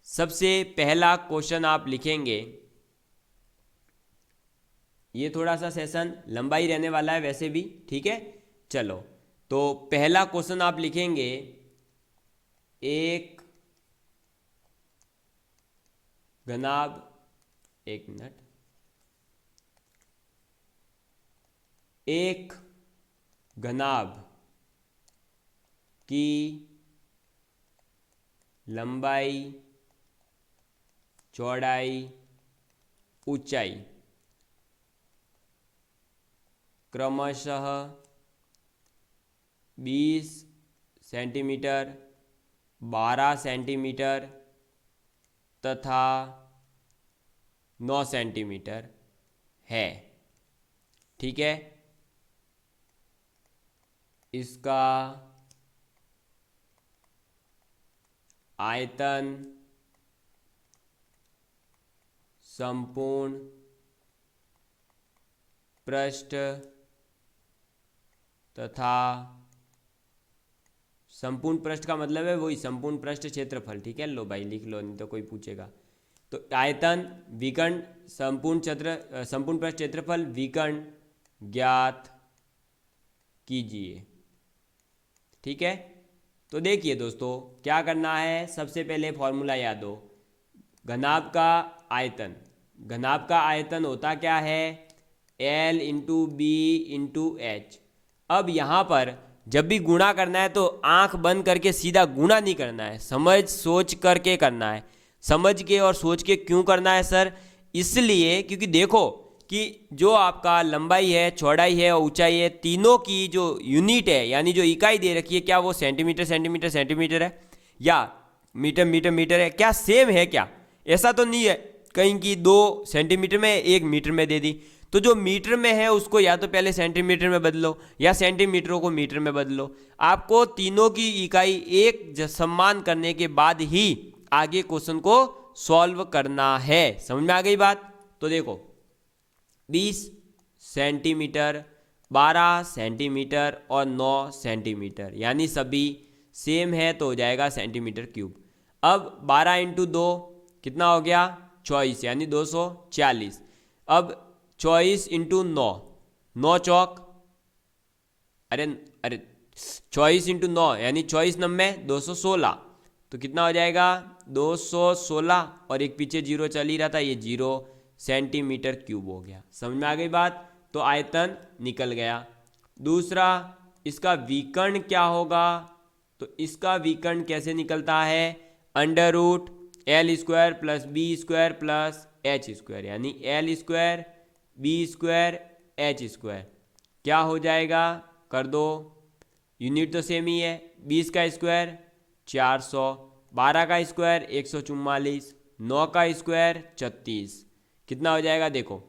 Speaker 1: सबसे पहला क्वेश्चन आप लिखेंगे, ये थोड़ा सा सेशन लंबा ही रहने वाला है वैसे भी, ठीक है। चलो, तो पहला क्वेश्चन आप लिखेंगे, एक घनाभ, एक मिनट, एक घनाभ की लंबाई, चौड़ाई, ऊंचाई क्रमशः 20 सेंटीमीटर, 12 सेंटीमीटर तथा 9 सेंटीमीटर है। ठीक है, इसका आयतन संपूर्ण पृष्ठ तथा संपूर्ण पृष्ठ का मतलब है वही संपूर्ण पृष्ठ क्षेत्रफल। ठीक है, लो भाई लिख लो नहीं तो कोई पूछेगा। तो आयतन विकर्ण संपूर्ण पृष्ठ क्षेत्रफल विकर्ण ज्ञात कीजिए। ठीक है, तो देखिए दोस्तों क्या करना है, सबसे पहले फॉर्मूला याद हो, घनाभ का आयतन, घनाभ का आयतन होता क्या है, L into B into H. अब यहाँ पर जब भी गुणा करना है तो आंख बंद करके सीधा गुणा नहीं करना है, समझ सोच करके करना है। समझ के और सोच के क्यों करना है सर, इसलिए क्योंकि देखो कि जो आपका लंबाई है, चौड़ाई है और ऊंचाई है, तीनों की जो यूनिट है यानी जो इकाई दे रखी है, क्या वो सेंटीमीटर सेंटीमीटर सेंटीमीटर है या मीटर मीटर मीटर है, क्या सेम है क्या? ऐसा तो नहीं है कहीं की 2 सेंटीमीटर में 1 मीटर में दे दी। तो जो मीटर में है उसको या तो पहले सेंटीमीटर में बदलो या सेंटीमीटरों को मीटर में बदलो। आपको तीनों की इकाई एक सम्मान करने के बाद ही आगे क्वेश्चन को सॉल्व करना है। समझ में आ गई बात? तो देखो 20 सेंटीमीटर, 12 सेंटीमीटर और 9 सेंटीमीटर यानी सभी सेम है तो हो जाएगा सेंटीमीटर क्यूब। अब 12 इंटू 2 कितना हो गया, 24 यानी 240। अब 24 इंटू 9, 9 चौक, अरे 24 इंटू 9 यानी 24 नम्बे 216, तो कितना हो जाएगा 216 और एक पीछे जीरो चल ही रहा था, ये 0 सेंटीमीटर क्यूब हो गया। समझ में आ गई बात? तो आयतन निकल गया। दूसरा, इसका विकर्ण क्या होगा, तो इसका विकर्ण कैसे निकलता है, under root L square plus B square plus H square यानी l square b square h square. क्या हो जाएगा, कर दो, यूनिट तो सेम ही है, 20 का स्क्वायर 400, 12 का स्क्वायर 144, 9 का स्क्वायर 36, कितना हो जाएगा देखो,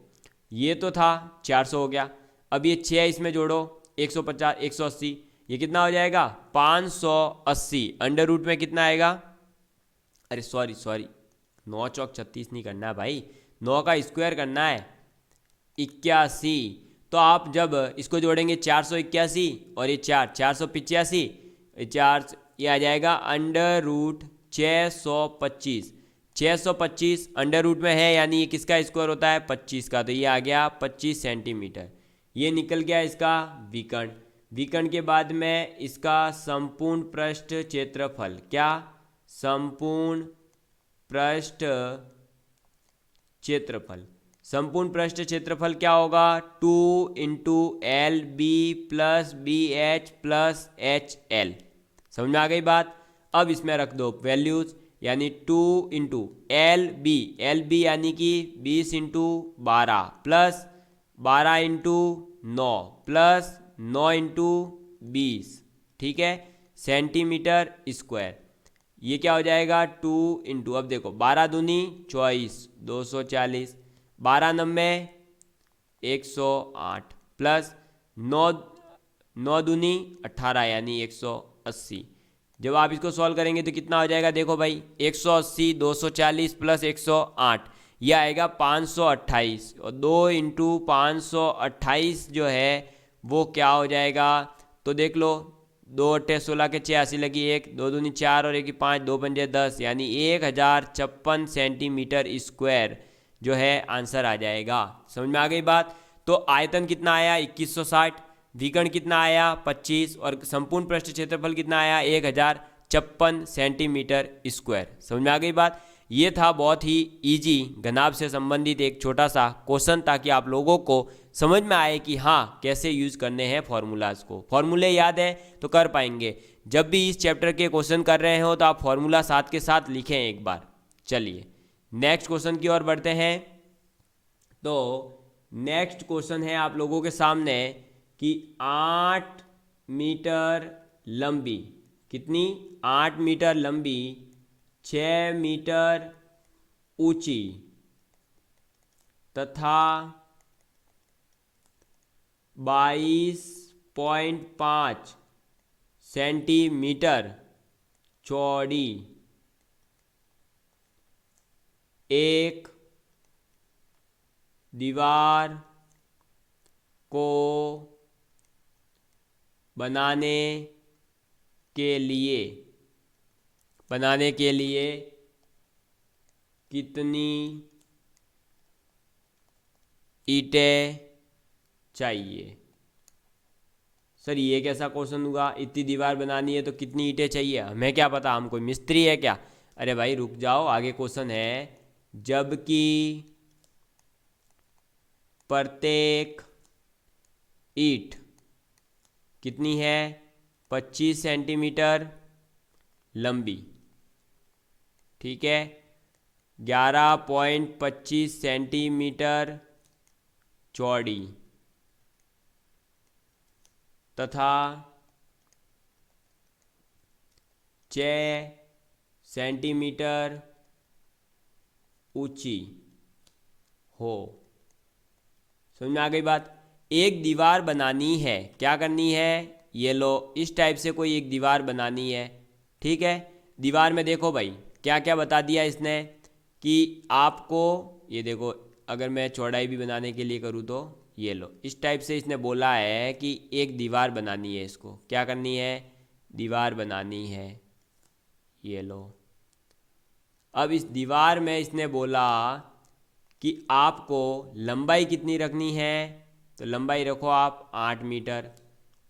Speaker 1: ये तो था 400 हो गया। अब ये 6 इसमें जोड़ो 150 180, ये कितना हो जाएगा 580। अंडर रूट में कितना आएगा, अरे सॉरी 9 चौक 36 नहीं करना है भाई, 9 का स्क्वायर करना है 81। तो आप जब इसको जोड़ेंगे 481 और ये 485, 4 ये आ जाएगा अंडर रूट 625। 625 अंडर रूट में है यानी ये किसका स्क्वायर होता है 25 का, तो ये आ गया 25 सेंटीमीटर। ये निकल गया इसका विकर्ण। विकर्ण के बाद में इसका संपूर्ण पृष्ठ क्षेत्रफल, क्या संपूर्ण पृष्ठ क्षेत्रफल, संपूर्ण पृष्ठ क्षेत्रफल क्या होगा, 2 into L B plus B H plus H L. समझ में आ गई बात। अब इसमें रख दो वैल्यूज, यानी 2 इंटू एल बी यानी कि 20 into 12 plus 12 into 9 plus 9 into 20, ठीक है, सेंटीमीटर स्क्वायर। ये क्या हो जाएगा, 2 इंटू, अब देखो 12 दूनी 24, 240, 12 नब्बे 108 प्लस 9 दूनी 18 यानी 180। जब आप इसको सॉल्व करेंगे तो कितना हो जाएगा, देखो भाई 180 240 प्लस 108, यह आएगा 528, और 2 इंटू 528 जो है वो क्या हो जाएगा, तो देख लो 2 अट्ठे 16 के 86 लगी, 1 2 दूनी 4 और 1 की 5, 2 पंजे 10, यानी 1056 सेंटीमीटर स्क्वायर जो है आंसर आ जाएगा। समझ में आ गई बात। तो आयतन कितना आया 2160, विकर्ण कितना आया 25, और संपूर्ण पृष्ठ क्षेत्रफल कितना आया 1056 सेंटीमीटर स्क्वायर। समझ में आ गई बात। ये था बहुत ही इजी घनाभ से संबंधित एक छोटा सा क्वेश्चन, ताकि आप लोगों को समझ में आए कि हाँ कैसे यूज करने हैं फॉर्मूलाज को। फॉर्मूले याद है तो कर पाएंगे। जब भी इस चैप्टर के क्वेश्चन कर रहे हो तो आप फॉर्मूला साथ के साथ लिखें एक बार। चलिए नेक्स्ट क्वेश्चन की ओर बढ़ते हैं। तो नेक्स्ट क्वेश्चन है आप लोगों के सामने कि 8 मीटर लंबी, कितनी, 8 मीटर लंबी 6 मीटर ऊंची तथा 22.5 सेंटीमीटर चौड़ी एक दीवार को बनाने के लिए कितनी ईंटें चाहिए। सर ये कैसा क्वेश्चन हुआ, इतनी दीवार बनानी है तो कितनी ईंटें चाहिए, हमें क्या पता, हम कोई मिस्त्री है क्या। अरे भाई रुक जाओ, आगे क्वेश्चन है, जबकि प्रत्येक ईंट कितनी है 25 सेंटीमीटर लंबी, ठीक है, 11.25 सेंटीमीटर चौड़ी तथा 6 सेंटीमीटर ऊंची हो। समझ में आ गई बात। एक दीवार बनानी है, क्या करनी है, ये लो इस टाइप से कोई एक दीवार बनानी है, ठीक है। दीवार में देखो भाई क्या क्या बता दिया इसने कि आपको, ये देखो अगर मैं चौड़ाई भी बनाने के लिए करूँ तो ये लो इस टाइप से इसने बोला है कि एक दीवार बनानी है, इसको क्या करनी है, दीवार बनानी है, ये लो। अब इस दीवार में इसने बोला कि आपको लंबाई कितनी रखनी है, तो लंबाई रखो आप 8 मीटर,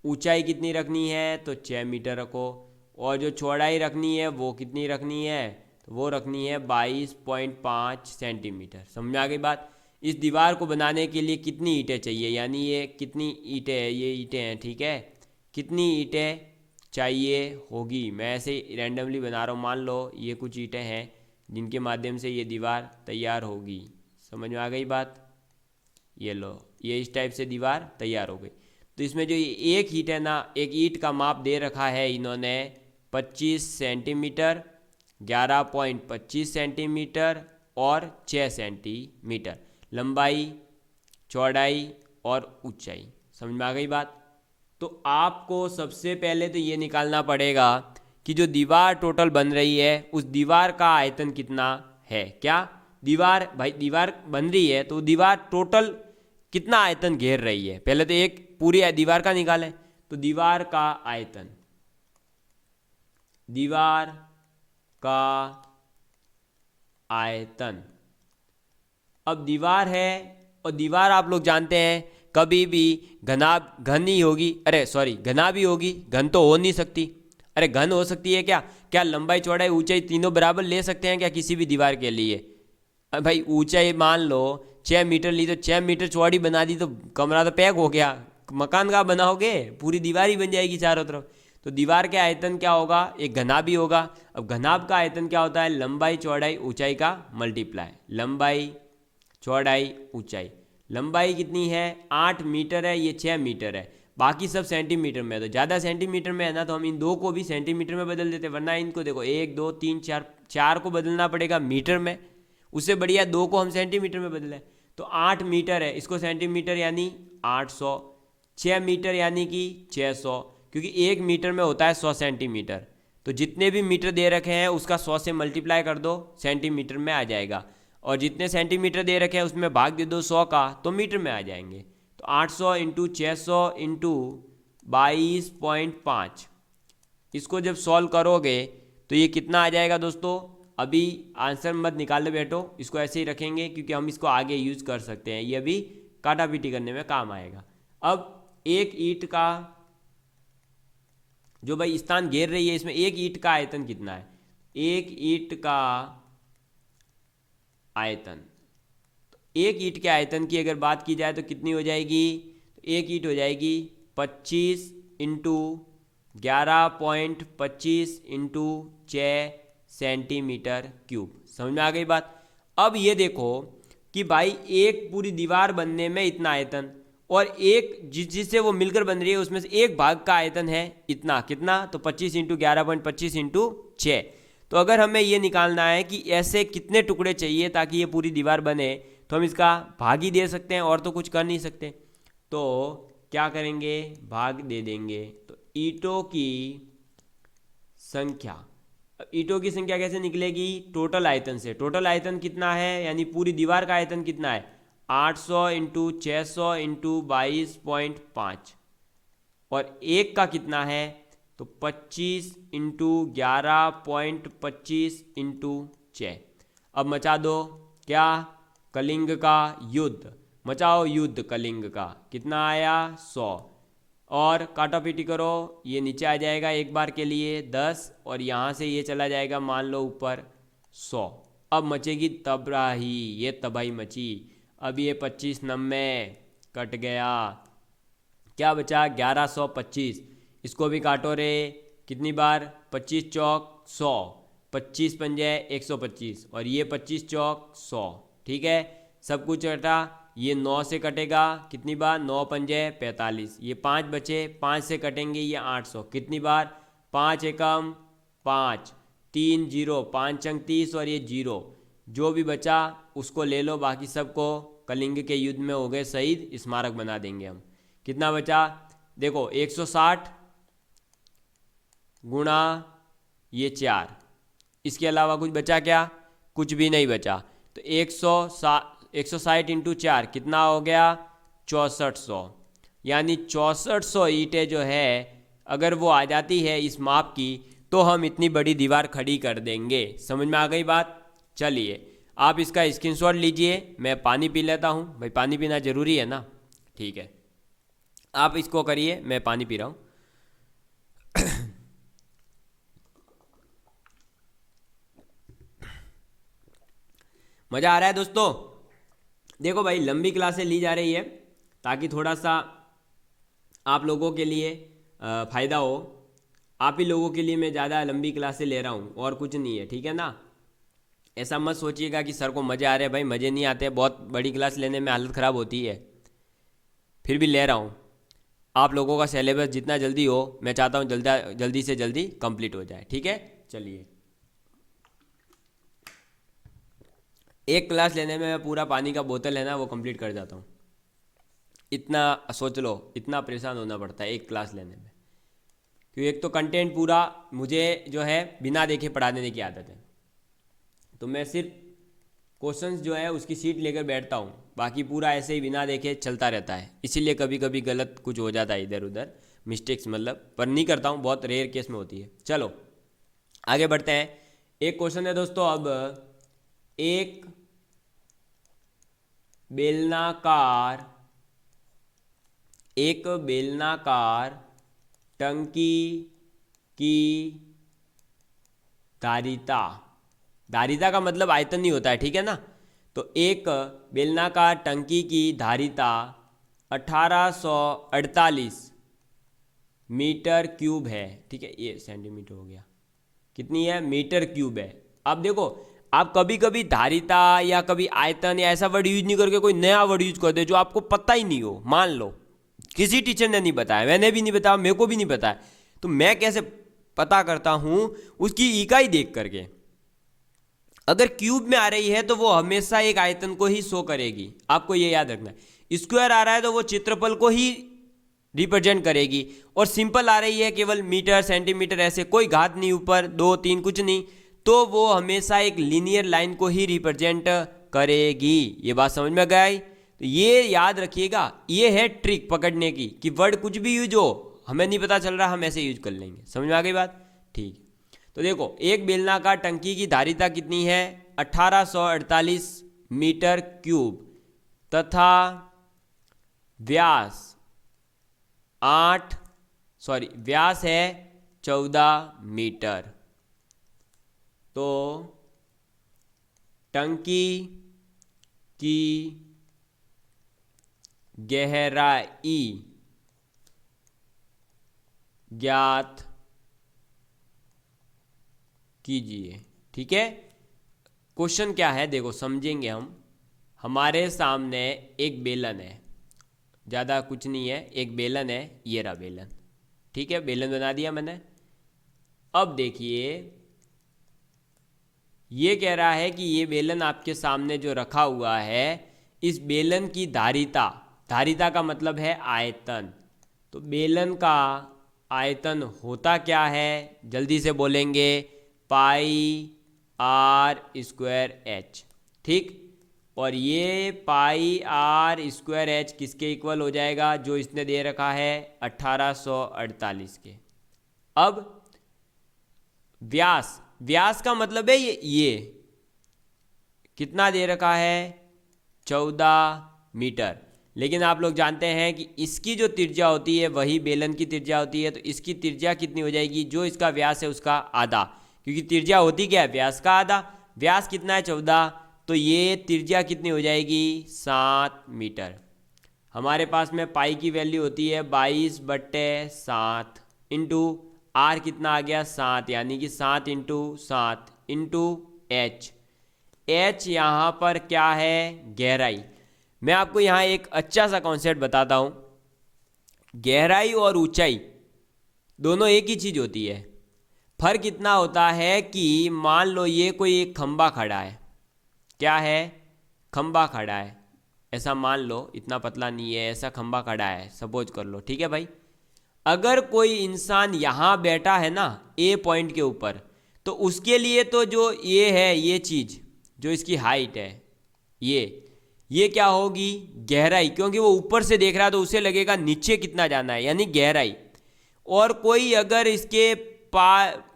Speaker 1: ऊंचाई कितनी रखनी है तो 6 मीटर रखो, और जो चौड़ाई रखनी है वो कितनी रखनी है, तो वो रखनी है 22.5 सेंटीमीटर। समझ में आ गई बात। इस दीवार को बनाने के लिए कितनी ईंटें चाहिए, यानी ये कितनी ईंटें हैं, ये ईंटें हैं, ठीक है, कितनी ईंटें चाहिए होगी, मैं ऐसे रैंडमली बना रहा हूँ, मान लो ये कुछ ईंटें हैं जिनके माध्यम से ये दीवार तैयार होगी। समझ में आ गई बात। ये लो ये इस टाइप से दीवार तैयार हो गई। तो इसमें जो एक ईंट है ना, एक ईंट का माप दे रखा है इन्होंने 25 सेंटीमीटर, 11.25 सेंटीमीटर और 6 सेंटीमीटर लंबाई, चौड़ाई और ऊंचाई। समझ में आ गई बात। तो आपको सबसे पहले तो ये निकालना पड़ेगा कि जो दीवार टोटल बन रही है उस दीवार का आयतन कितना है। क्या दीवार, भाई दीवार बन रही है तो दीवार टोटल कितना आयतन घेर रही है, पहले तो एक पूरी दीवार का निकालें। तो दीवार का आयतन, दीवार का आयतन, अब दीवार है और दीवार आप लोग जानते हैं कभी भी घन ही होगी, अरे सॉरी घना भी होगी, घन तो हो नहीं सकती। अरे घन हो सकती है क्या, क्या लंबाई चौड़ाई ऊंचाई तीनों बराबर ले सकते हैं क्या किसी भी दीवार के लिए, अब भाई ऊंचाई मान लो 6 मीटर ली, तो 6 मीटर चौड़ी बना दी तो कमरा तो पैक हो गया। मकान कहाँ बनाओगे, पूरी दीवार ही बन जाएगी चारों तरफ। तो दीवार के आयतन क्या होगा, एक घनाभ भी होगा। अब घनाभ का आयतन क्या होता है, लंबाई चौड़ाई ऊंचाई का मल्टीप्लाई। लंबाई चौड़ाई ऊंचाई, लंबाई कितनी है 8 मीटर है, ये 6 मीटर है, बाकी सब सेंटीमीटर में है। तो ज़्यादा सेंटीमीटर में है ना, तो हम इन दो को भी सेंटीमीटर में बदल देते, वरना इनको देखो 1 2 3 4, 4 को बदलना पड़ेगा मीटर में, उससे बढ़िया 2 को हम सेंटीमीटर में बदलें। तो 8 मीटर है, इसको सेंटीमीटर यानी 800, 6 मीटर यानी कि 600, क्योंकि 1 मीटर में होता है 100 सेंटीमीटर। तो जितने भी मीटर दे रखे हैं उसका 100 से मल्टीप्लाई कर दो, सेंटीमीटर में आ जाएगा। और जितने सेंटीमीटर दे रखे हैं उसमें भाग दे दो 100 का, तो मीटर में आ जाएंगे। तो 800 इंटू 600 इंटू 22.5, इसको जब सॉल्व करोगे तो ये कितना आ जाएगा दोस्तों। अभी आंसर मत निकाल बैठो, इसको ऐसे ही रखेंगे क्योंकि हम इसको आगे यूज़ कर सकते हैं, ये अभी काटा पीटी करने में काम आएगा। अब एक ईंट का जो भाई स्थान घेर रही है, इसमें एक ईंट का आयतन कितना है, एक ईंट का आयतन, तो एक ईंट के आयतन की अगर बात की जाए तो कितनी हो जाएगी, तो एक ईंट हो जाएगी 25 इंटू 11.25 इंटू 6 सेंटीमीटर क्यूब। समझ में आ गई बात। अब ये देखो कि भाई एक पूरी दीवार बनने में इतना आयतन, और एक जिससे वो मिलकर बन रही है उसमें से एक भाग का आयतन है इतना, कितना, तो 25 इंटू 11.25 इंटू 6। तो अगर हमें ये निकालना है कि ऐसे कितने टुकड़े चाहिए ताकि ये पूरी दीवार बने, तो हम इसका भाग ही दे सकते हैं और तो कुछ कर नहीं सकते। तो क्या करेंगे, भाग दे देंगे। तो ईंटों की संख्या, ईंटों की संख्या कैसे निकलेगी, टोटल आयतन से। टोटल आयतन कितना है, यानी पूरी दीवार का आयतन कितना है, 800 इंटू 600 इंटू 22.5, और एक का कितना है, तो 25 इंटू 11.25 इंटू 6। अब मचा दो क्या, कलिंग का युद्ध, मचाओ युद्ध कलिंग का, कितना आया 100, और काटा पीटी करो, ये नीचे आ जाएगा एक बार के लिए 10, और यहाँ से ये चला जाएगा मान लो ऊपर 100। अब मचेगी तबाही, ये तबाही मची। अब ये 25 90 कट गया, क्या बचा 1125, इसको भी काटो रे, कितनी बार, 25 चौक 100, 25 पंजे 125, और ये 25 चौक 100, ठीक है। सब कुछ कटा, ये 9 से कटेगा, कितनी बार, 9 पंजे 45, ये 5 बचे, 5 से कटेंगे ये 800, कितनी बार, 5 एकम 5, 3 जीरो, 5 अंक 30, और ये जीरो, जो भी बचा उसको ले लो, बाकी सबको कलिंग के युद्ध में हो गए शहीद, स्मारक बना देंगे हम। कितना बचा, देखो 160 गुणा ये 4, इसके अलावा कुछ बचा क्या, कुछ भी नहीं बचा। तो 160 इंटू 4 कितना हो गया 6400, यानी 6400 ईंटें जो है अगर वो आ जाती है इस माप की, तो हम इतनी बड़ी दीवार खड़ी कर देंगे। समझ में आ गई बात। चलिए आप इसका स्क्रीनशॉट लीजिए, मैं पानी पी लेता हूँ, भाई पानी पीना ज़रूरी है ना, ठीक है। आप इसको करिए, मैं पानी पी रहा हूँ। मज़ा आ रहा है दोस्तों। देखो भाई लंबी क्लासें ली जा रही है ताकि थोड़ा सा आप लोगों के लिए फ़ायदा हो। आप ही लोगों के लिए मैं ज़्यादा लंबी क्लासें ले रहा हूँ, और कुछ नहीं है, ठीक है ना। ऐसा मत सोचिएगा कि सर को मज़े आ रहे हैं, भाई मज़े नहीं आते, बहुत बड़ी क्लास लेने में हालत ख़राब होती है, फिर भी ले रहा हूँ। आप लोगों का सिलेबस जितना जल्दी हो, मैं चाहता हूँ जल्दी से जल्दी कंप्लीट हो जाए, ठीक है। चलिए एक क्लास लेने में मैं पूरा पानी का बोतल है ना वो कंप्लीट कर जाता हूँ। इतना सोच लो, इतना परेशान होना पड़ता है एक क्लास लेने में, क्योंकि एक तो कंटेंट पूरा मुझे जो है बिना देखे पढ़ा देने की आदत है। तो मैं सिर्फ क्वेश्चंस जो है उसकी सीट लेकर बैठता हूँ, बाकी पूरा ऐसे ही बिना देखे चलता रहता है। इसीलिए कभी कभी गलत कुछ हो जाता है, इधर उधर मिस्टेक्स, मतलब पर नहीं करता हूँ, बहुत रेयर केस में होती है। चलो आगे बढ़ते हैं। एक क्वेश्चन है दोस्तों, अब एक बेलनाकार टंकी की धारिता का मतलब आयतन नहीं होता है, ठीक है ना। तो एक बेलनाकार टंकी की धारिता 1848 मीटर क्यूब है। ठीक है, ये सेंटीमीटर हो गया, कितनी है, मीटर क्यूब है। अब देखो, आप कभी कभी धारिता या कभी आयतन या ऐसा वर्ड यूज नहीं करके कोई नया वर्ड यूज कर दे जो आपको पता ही नहीं हो। मान लो किसी टीचर ने नहीं बताया, मैंने भी नहीं बताया, मेरे को भी नहीं बताया, तो मैं कैसे पता करता हूं? उसकी इकाई देख करके। अगर क्यूब में आ रही है तो वो हमेशा एक आयतन को ही शो करेगी, आपको ये याद रखना है। स्क्वायर आ रहा है तो वो क्षेत्रफल को ही रिप्रेजेंट करेगी, और सिंपल आ रही है केवल मीटर सेंटीमीटर, ऐसे कोई घात नहीं, ऊपर 2 3 कुछ नहीं, तो वो हमेशा एक लीनियर लाइन को ही रिप्रेजेंट करेगी। ये बात समझ में गई? तो ये याद रखिएगा, ये है ट्रिक पकड़ने की कि वर्ड कुछ भी यूज हो, हमें नहीं पता चल रहा, हम ऐसे यूज कर लेंगे। समझ में आ गई बात? ठीक। तो देखो, एक बेलनाकार टंकी की धारिता कितनी है? 1848 मीटर क्यूब, तथा व्यास व्यास है 14 मीटर। तो टंकी की गहराई ज्ञात कीजिए। ठीक है, क्वेश्चन क्या है देखो, समझेंगे हम। हमारे सामने एक बेलन है, ज़्यादा कुछ नहीं है, एक बेलन है, ये रहा बेलन। ठीक है, बेलन बना दिया मैंने। अब देखिए, ये कह रहा है कि ये बेलन आपके सामने जो रखा हुआ है, इस बेलन की धारिता का मतलब है आयतन। तो बेलन का आयतन होता क्या है, जल्दी से बोलेंगे, पाई आर स्क्वायर एच। ठीक, और ये पाई आर स्क्वायर एच किसके इक्वल हो जाएगा? जो इसने दे रखा है 1848 के। अब व्यास का मतलब है ये कितना दे रखा है? 14 मीटर। लेकिन आप लोग जानते हैं कि इसकी जो त्रिज्या होती है वही बेलन की त्रिज्या होती है, तो इसकी त्रिज्या कितनी हो जाएगी? जो इसका व्यास है उसका आधा, क्योंकि त्रिज्या होती क्या है? व्यास का आधा। व्यास कितना है? 14, तो ये त्रिज्या कितनी हो जाएगी? 7 मीटर। हमारे पास में पाई की वैल्यू होती है 22/7 इंटू आर कितना आ गया? 7, यानी कि 7 इंटू 7 इंटू एच। एच यहाँ पर क्या है? गहराई। मैं आपको यहाँ एक अच्छा सा कॉन्सेप्ट बताता हूँ। गहराई और ऊंचाई दोनों एक ही चीज़ होती है। फर्क इतना होता है कि मान लो ये कोई एक खंबा खड़ा है, क्या है? खंबा खड़ा है, ऐसा मान लो, इतना पतला नहीं है, ऐसा खंबा खड़ा है, सपोज कर लो। ठीक है भाई, अगर कोई इंसान यहाँ बैठा है ना, ए पॉइंट के ऊपर, तो उसके लिए तो जो ये है, ये चीज़ जो इसकी हाइट है, ये क्या होगी? गहराई, क्योंकि वो ऊपर से देख रहा है तो उसे लगेगा नीचे कितना जाना है, यानी गहराई। और कोई अगर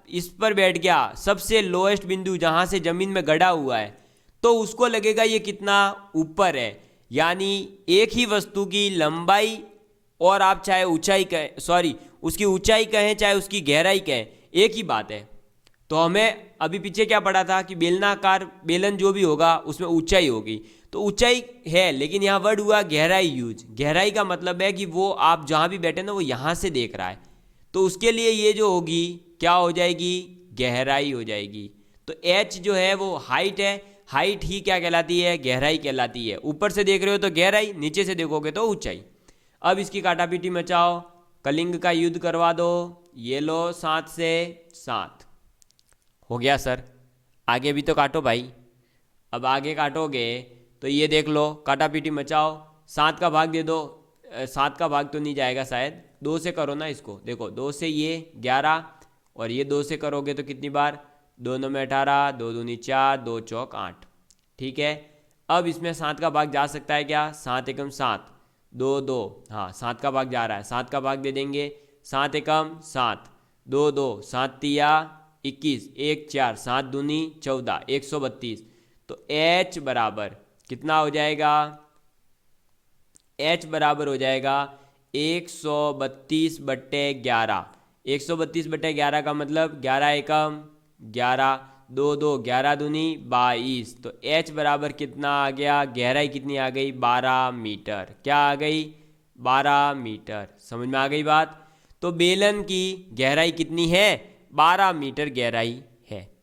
Speaker 1: इस पर बैठ गया, सबसे लोएस्ट बिंदु जहाँ से ज़मीन में गड़ा हुआ है, तो उसको लगेगा ये कितना ऊपर है। यानी एक ही वस्तु की लंबाई और आप चाहे ऊंचाई कहें, उसकी ऊंचाई कहें चाहे उसकी गहराई कहें, एक ही बात है। तो हमें अभी पीछे क्या पढ़ा था कि बेलनाकार बेलन जो भी होगा उसमें ऊंचाई होगी, तो ऊंचाई है, लेकिन यहाँ वर्ड हुआ गहराई यूज। गहराई का मतलब है कि वो आप जहाँ भी बैठे ना, वो यहाँ से देख रहा है, तो उसके लिए ये जो होगी क्या हो जाएगी? गहराई हो जाएगी। तो एच जो है वो हाइट है, हाइट ही क्या कहलाती है? गहराई कहलाती है। ऊपर से देख रहे हो तो गहराई, नीचे से देखोगे तो ऊंचाई। अब इसकी काटापीटी मचाओ, कलिंग का युद्ध करवा दो। ये लो 7 से 7 हो गया सर। आगे भी तो काटो भाई। अब आगे काटोगे तो ये देख लो, काटापीटी मचाओ, 7 का भाग दे दो। 7 का भाग तो नहीं जाएगा शायद, 2 से करो ना इसको। देखो 2 से ये 11, और ये 2 से करोगे तो कितनी बार? 2 9 में 18, 2 दूनी 4, 2 चौक 8। ठीक है, अब इसमें 7 का भाग जा सकता है क्या? 7 एकम 7, 2 2, हाँ 7 का भाग जा रहा है, 7 का भाग दे देंगे। 7 एकम 7, 2 2, 7 तिया 21, 1 4, 7 दूनी 14, 132। तो H बराबर कितना हो जाएगा? H बराबर हो जाएगा 132/11। 132/11 का मतलब 11 एकम 11, दो दो 11 दूनी 22। तो h बराबर कितना आ गया, गहराई कितनी आ गई, 12 मीटर। क्या आ गई, 12 मीटर। समझ में आ गई बात। तो बेलन की गहराई कितनी है, 12 मीटर गहराई है।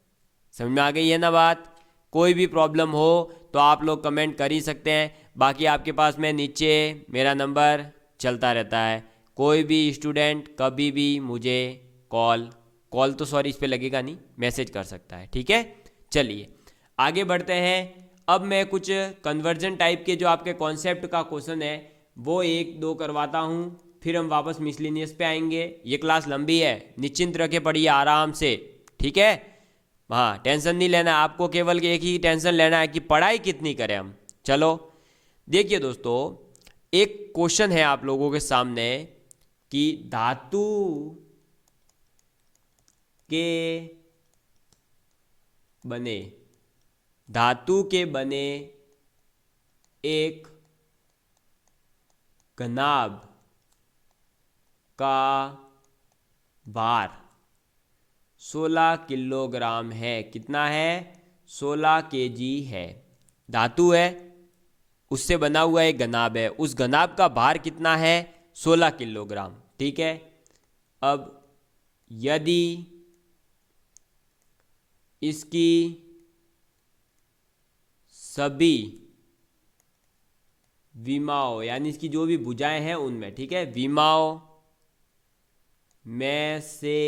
Speaker 1: समझ में आ गई है ना बात। कोई भी प्रॉब्लम हो तो आप लोग कमेंट कर ही सकते हैं। बाकी आपके पास में नीचे मेरा नंबर चलता रहता है, कोई भी स्टूडेंट कभी भी मुझे कॉल तो सॉरी इस पे लगेगा नहीं, मैसेज कर सकता है। ठीक है, चलिए आगे बढ़ते हैं। अब मैं कुछ कन्वर्जन टाइप के जो आपके कॉन्सेप्ट का क्वेश्चन है वो एक दो करवाता हूँ, फिर हम वापस मिसलिनियस पे आएंगे। ये क्लास लंबी है, निश्चिंत रखे पढ़िए आराम से। ठीक है, हाँ टेंशन नहीं लेना, आपको केवल एक ही टेंशन लेना है कि पढ़ाई कितनी करें हम। चलो देखिए दोस्तों, एक क्वेश्चन है आप लोगों के सामने कि धातु के बने एक घनाभ का भार 16 किलोग्राम है। कितना है, 16 केजी है। धातु है, उससे बना हुआ एक घनाभ है, उस घनाभ का भार कितना है, 16 किलोग्राम। ठीक है, अब यदि इसकी सभी विमाओं यानी इसकी जो भी भुजाएं हैं उनमें, ठीक है, विमाओं में से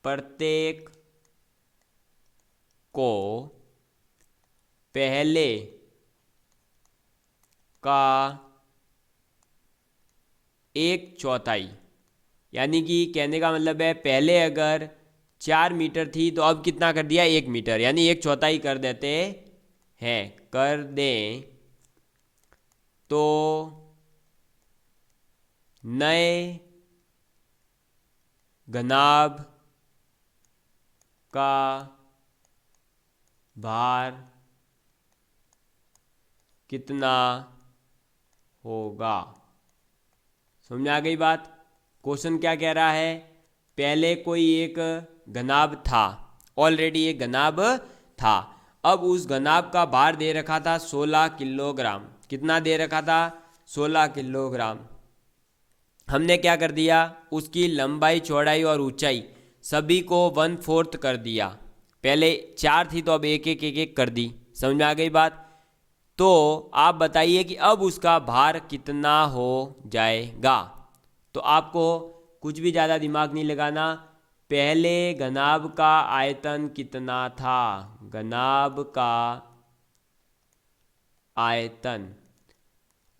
Speaker 1: प्रत्येक को पहले का 1/4, यानी कि कहने का मतलब है पहले अगर 4 मीटर थी तो अब कितना कर दिया, 1 मीटर, यानी 1/4 कर देते हैं, कर दें तो नए घनाभ का भार कितना होगा। समझ में आ गई बात। क्वेश्चन क्या कह रहा है, पहले कोई एक घनाभ था, ऑलरेडी एक घनाभ था, अब उस घनाभ का भार दे रखा था 16 किलोग्राम। कितना दे रखा था, 16 किलोग्राम। हमने क्या कर दिया, उसकी लंबाई चौड़ाई और ऊंचाई सभी को 1/4 कर दिया। पहले 4 थी तो अब एक एक एक एक कर दी। समझ में आ गई बात। तो आप बताइए कि अब उसका भार कितना हो जाएगा। तो आपको कुछ भी ज़्यादा दिमाग नहीं लगाना, पहले घनाभ का आयतन कितना था, घनाभ का आयतन,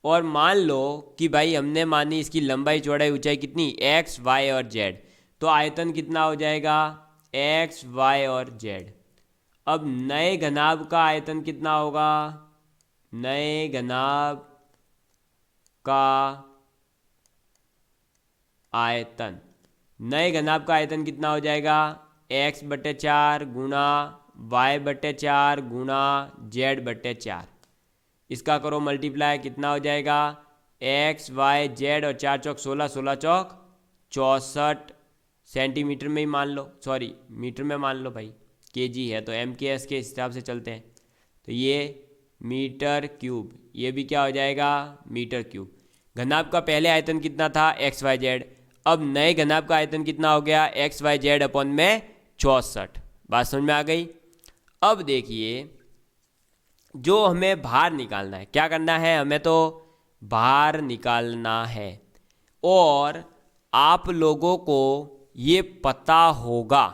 Speaker 1: और मान लो कि भाई हमने मानी इसकी लंबाई चौड़ाई ऊंचाई कितनी, x y और z, तो आयतन कितना हो जाएगा, x y और z। अब नए घनाभ का आयतन कितना होगा, नए घनाभ का आयतन, नए घनाभ का आयतन कितना हो जाएगा, x/4 गुणा y/4 गुणा z/4। इसका करो मल्टीप्लाई, कितना हो जाएगा, x y z और 4 चौक 16, 16 चौक 64 सेंटीमीटर में ही मान लो, सॉरी मीटर में मान लो भाई, केजी है तो MKS के हिसाब से चलते हैं। तो ये मीटर क्यूब, ये भी क्या हो जाएगा, मीटर क्यूब। घनाभ का पहले आयतन कितना था, एक्स वाई जेड, अब नए घनाभ का आयतन कितना हो गया, एक्स वाई जेड अपॉन में 64। बात समझ में आ गई। अब देखिए जो हमें भार निकालना है, क्या करना है, हमें तो भार निकालना है, और आप लोगों को ये पता होगा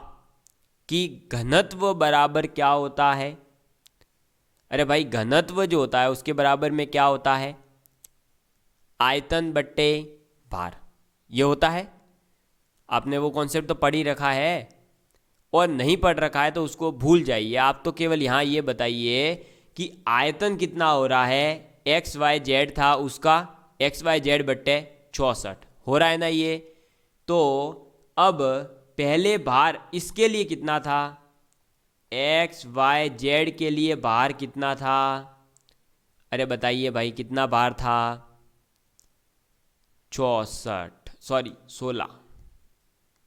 Speaker 1: कि घनत्व बराबर क्या होता है। अरे भाई घनत्व जो होता है उसके बराबर में क्या होता है, आयतन बट्टे भार, ये होता है। आपने वो कॉन्सेप्ट तो पढ़ ही रखा है, और नहीं पढ़ रखा है तो उसको भूल जाइए। आप तो केवल यहाँ ये बताइए कि आयतन कितना हो रहा है, एक्स वाई जेड था उसका एक्स वाई जेड बट्टे 64 हो रहा है ना ये। तो अब पहले भार इसके लिए कितना था, एक्स वाई जेड के लिए भार कितना था, अरे बताइए भाई कितना भार था, 64 सॉरी 16,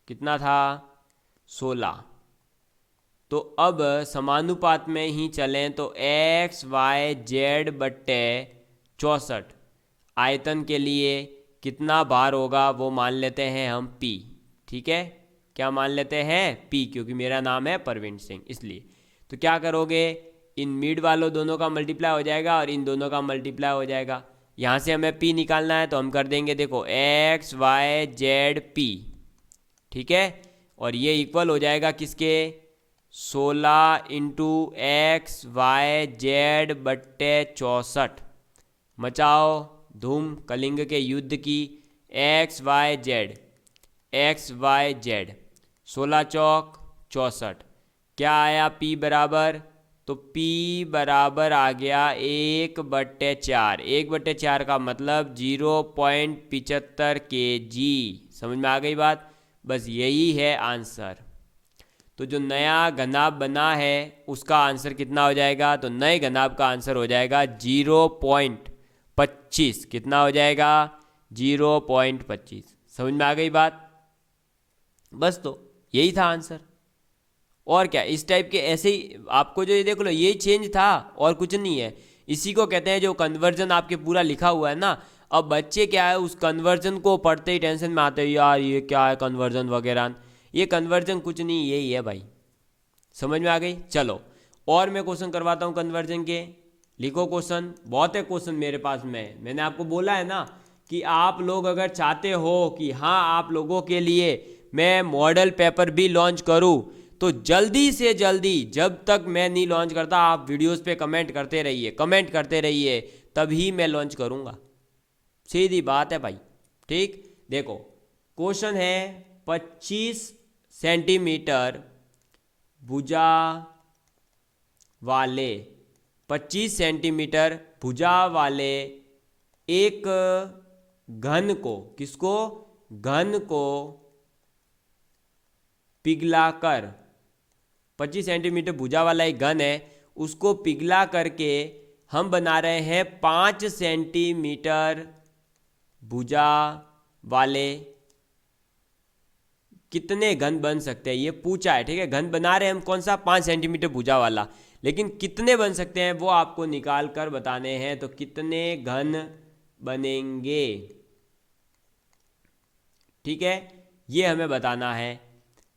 Speaker 1: कितना था 16। तो अब समानुपात में ही चलें तो एक्स वाई जेड बट्टे 64 आयतन के लिए कितना भार होगा वो मान लेते हैं हम पी। ठीक है, क्या मान लेते हैं? पी, क्योंकि मेरा नाम है परवीन सिंह इसलिए। तो क्या करोगे, इन मिड वालों दोनों का मल्टीप्लाई हो जाएगा और इन दोनों का मल्टीप्लाई हो जाएगा। यहाँ से हमें पी निकालना है तो हम कर देंगे, देखो एक्स वाई जेड पी। ठीक है, और ये इक्वल हो जाएगा किसके? 16 इंटू एक्स वाई जेड बट्टे 64। मचाओ धूम कलिंग के युद्ध की। X Y Z, X Y Z, 16 चौक 64। क्या आया पी बराबर? तो पी बराबर आ गया 1/4। 1/4 का मतलब 0.75 kg। समझ में आ गई बात? बस यही है आंसर। तो जो नया घनाभ बना है उसका आंसर कितना हो जाएगा? तो नए घनाभ का आंसर हो जाएगा 0.25। कितना हो जाएगा? 0.25। समझ में आ गई बात? बस तो यही था आंसर। और क्या, इस टाइप के ऐसे ही आपको जो ये देख लो यही चेंज था और कुछ नहीं है। इसी को कहते हैं जो कन्वर्जन आपके पूरा लिखा हुआ है ना। अब बच्चे क्या है, उस कन्वर्जन को पढ़ते ही टेंशन में आते हैं, यार ये क्या है कन्वर्जन वगैरह। ये कन्वर्जन कुछ नहीं, यही है भाई। समझ में आ गई? चलो और मैं क्वेश्चन करवाता हूँ कन्वर्जन के। लिखो क्वेश्चन, बहुत है क्वेश्चन मेरे पास में। मैंने आपको बोला है ना कि आप लोग अगर चाहते हो कि हाँ आप लोगों के लिए मैं मॉडल पेपर भी लॉन्च करूँ, तो जल्दी से जल्दी, जब तक मैं नहीं लॉन्च करता, आप वीडियोस पे कमेंट करते रहिए, कमेंट करते रहिए, तभी मैं लॉन्च करूँगा। सीधी बात है भाई। ठीक, देखो क्वेश्चन है 25 सेंटीमीटर भुजा वाले 25 सेंटीमीटर भुजा वाले एक घन को, किसको? घन को पिघलाकर, 25 सेंटीमीटर भुजा वाला एक घन है, उसको पिघला करके हम बना रहे हैं 5 सेंटीमीटर भुजा वाले कितने घन बन सकते हैं, ये पूछा है। ठीक है, घन बना रहे हैं हम कौन सा? 5 सेंटीमीटर भुजा वाला, लेकिन कितने बन सकते हैं वो आपको निकाल कर बताने हैं। तो कितने घन बनेंगे, ठीक है, ये हमें बताना है।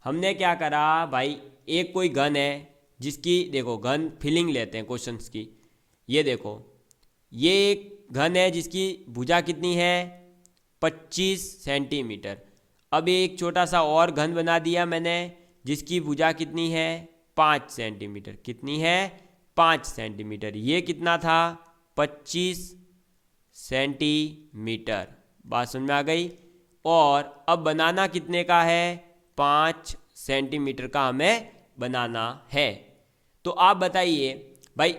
Speaker 1: हमने क्या करा भाई, एक कोई घन है जिसकी, देखो घन फिलिंग लेते हैं क्वेश्चंस की। ये देखो, ये एक घन है जिसकी भुजा कितनी है? 25 सेंटीमीटर। अब एक छोटा सा और घन बना दिया मैंने जिसकी भुजा कितनी है? 5 सेंटीमीटर। कितनी है? 5 सेंटीमीटर। ये कितना था? 25 सेंटीमीटर। बात समझ में आ गई? और अब बनाना कितने का है? 5 सेंटीमीटर का हमें बनाना है। तो आप बताइए भाई,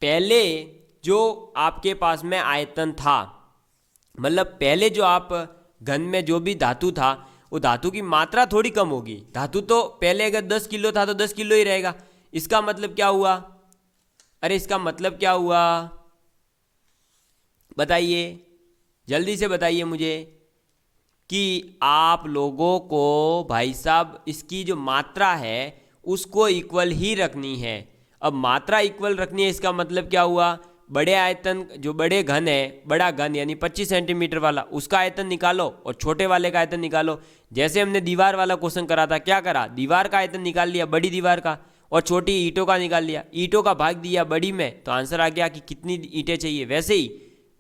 Speaker 1: पहले जो आपके पास में आयतन था, मतलब पहले जो आप घन में जो भी धातु था, वो धातु की मात्रा थोड़ी कम होगी। धातु तो पहले अगर 10 किलो था तो 10 किलो ही रहेगा। इसका मतलब क्या हुआ? अरे इसका मतलब क्या हुआ बताइए, जल्दी से बताइए मुझे, कि आप लोगों को भाई साहब इसकी जो मात्रा है उसको इक्वल ही रखनी है। अब मात्रा इक्वल रखनी है, इसका मतलब क्या हुआ? बड़े आयतन, जो बड़े घन है, बड़ा घन यानी 25 सेंटीमीटर वाला, उसका आयतन निकालो और छोटे वाले का आयतन निकालो। जैसे हमने दीवार वाला क्वेश्चन करा था, क्या करा? दीवार का आयतन निकाल लिया, बड़ी दीवार का, और छोटी ईंटों का निकाल लिया, ईंटों का भाग दिया बड़ी में, तो आंसर आ गया कि कितनी ईंटें चाहिए। वैसे ही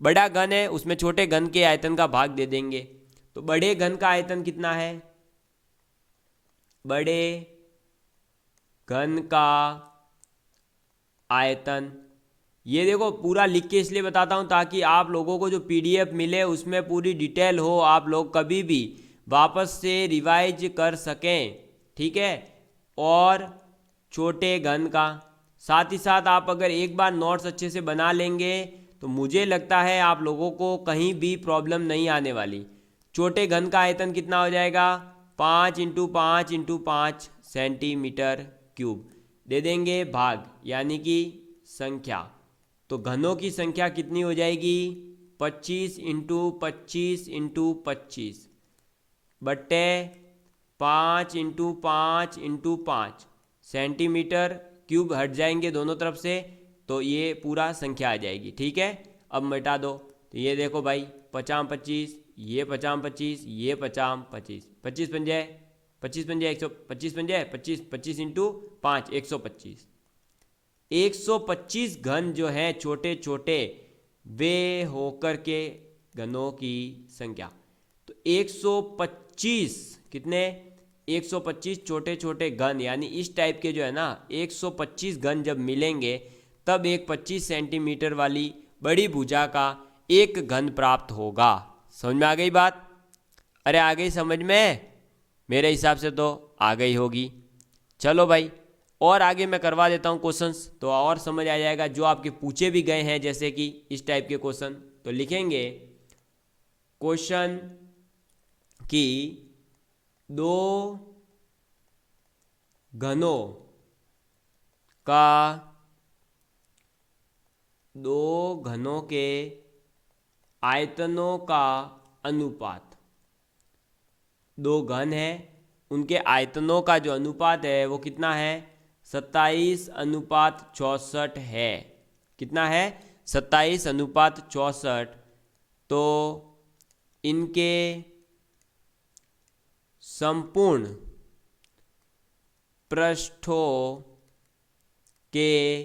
Speaker 1: बड़ा घन है, उसमें छोटे घन के आयतन का भाग दे देंगे। तो बड़े घन का आयतन कितना है? बड़े घन का आयतन, ये देखो पूरा लिख के इसलिए बताता हूँ ताकि आप लोगों को जो पीडीएफ मिले उसमें पूरी डिटेल हो, आप लोग कभी भी वापस से रिवाइज कर सकें। ठीक है, और छोटे घन का साथ ही साथ आप अगर एक बार नोट्स अच्छे से बना लेंगे तो मुझे लगता है आप लोगों को कहीं भी प्रॉब्लम नहीं आने वाली। छोटे घन का आयतन कितना हो जाएगा? 5 × 5 × 5 सेंटीमीटर क्यूब। दे देंगे भाग यानी कि संख्या। तो घनों की संख्या कितनी हो जाएगी? 25 × 25 × 25 बट्टे 5 × 5 × 5 सेंटीमीटर क्यूब हट जाएंगे दोनों तरफ से तो ये पूरा संख्या आ जाएगी। ठीक है, अब मिटा दो तो ये देखो भाई 50 ये 50 ये 50 25 पंजे 125 पंजे 25 25 × 5 125 125 घन जो है छोटे छोटे वे होकर के घनों की संख्या। तो 125 कितने 125 छोटे छोटे घन यानी इस टाइप के जो है ना 125 घन जब मिलेंगे तब एक 25 सेंटीमीटर वाली बड़ी भुजा का एक घन प्राप्त होगा। समझ में आ गई बात? अरे आ गई समझ में? मेरे हिसाब से तो आ गई होगी। चलो भाई और आगे मैं करवा देता हूँ क्वेश्चंस तो और समझ आ जाएगा। जो आपके पूछे भी गए हैं जैसे कि इस टाइप के क्वेश्चन तो लिखेंगे क्वेश्चन कि दो घनों के आयतनों का अनुपात, दो घन है उनके आयतनों का जो अनुपात है वो कितना है 27:64 है। कितना है 27:64। तो इनके संपूर्ण पृष्ठों के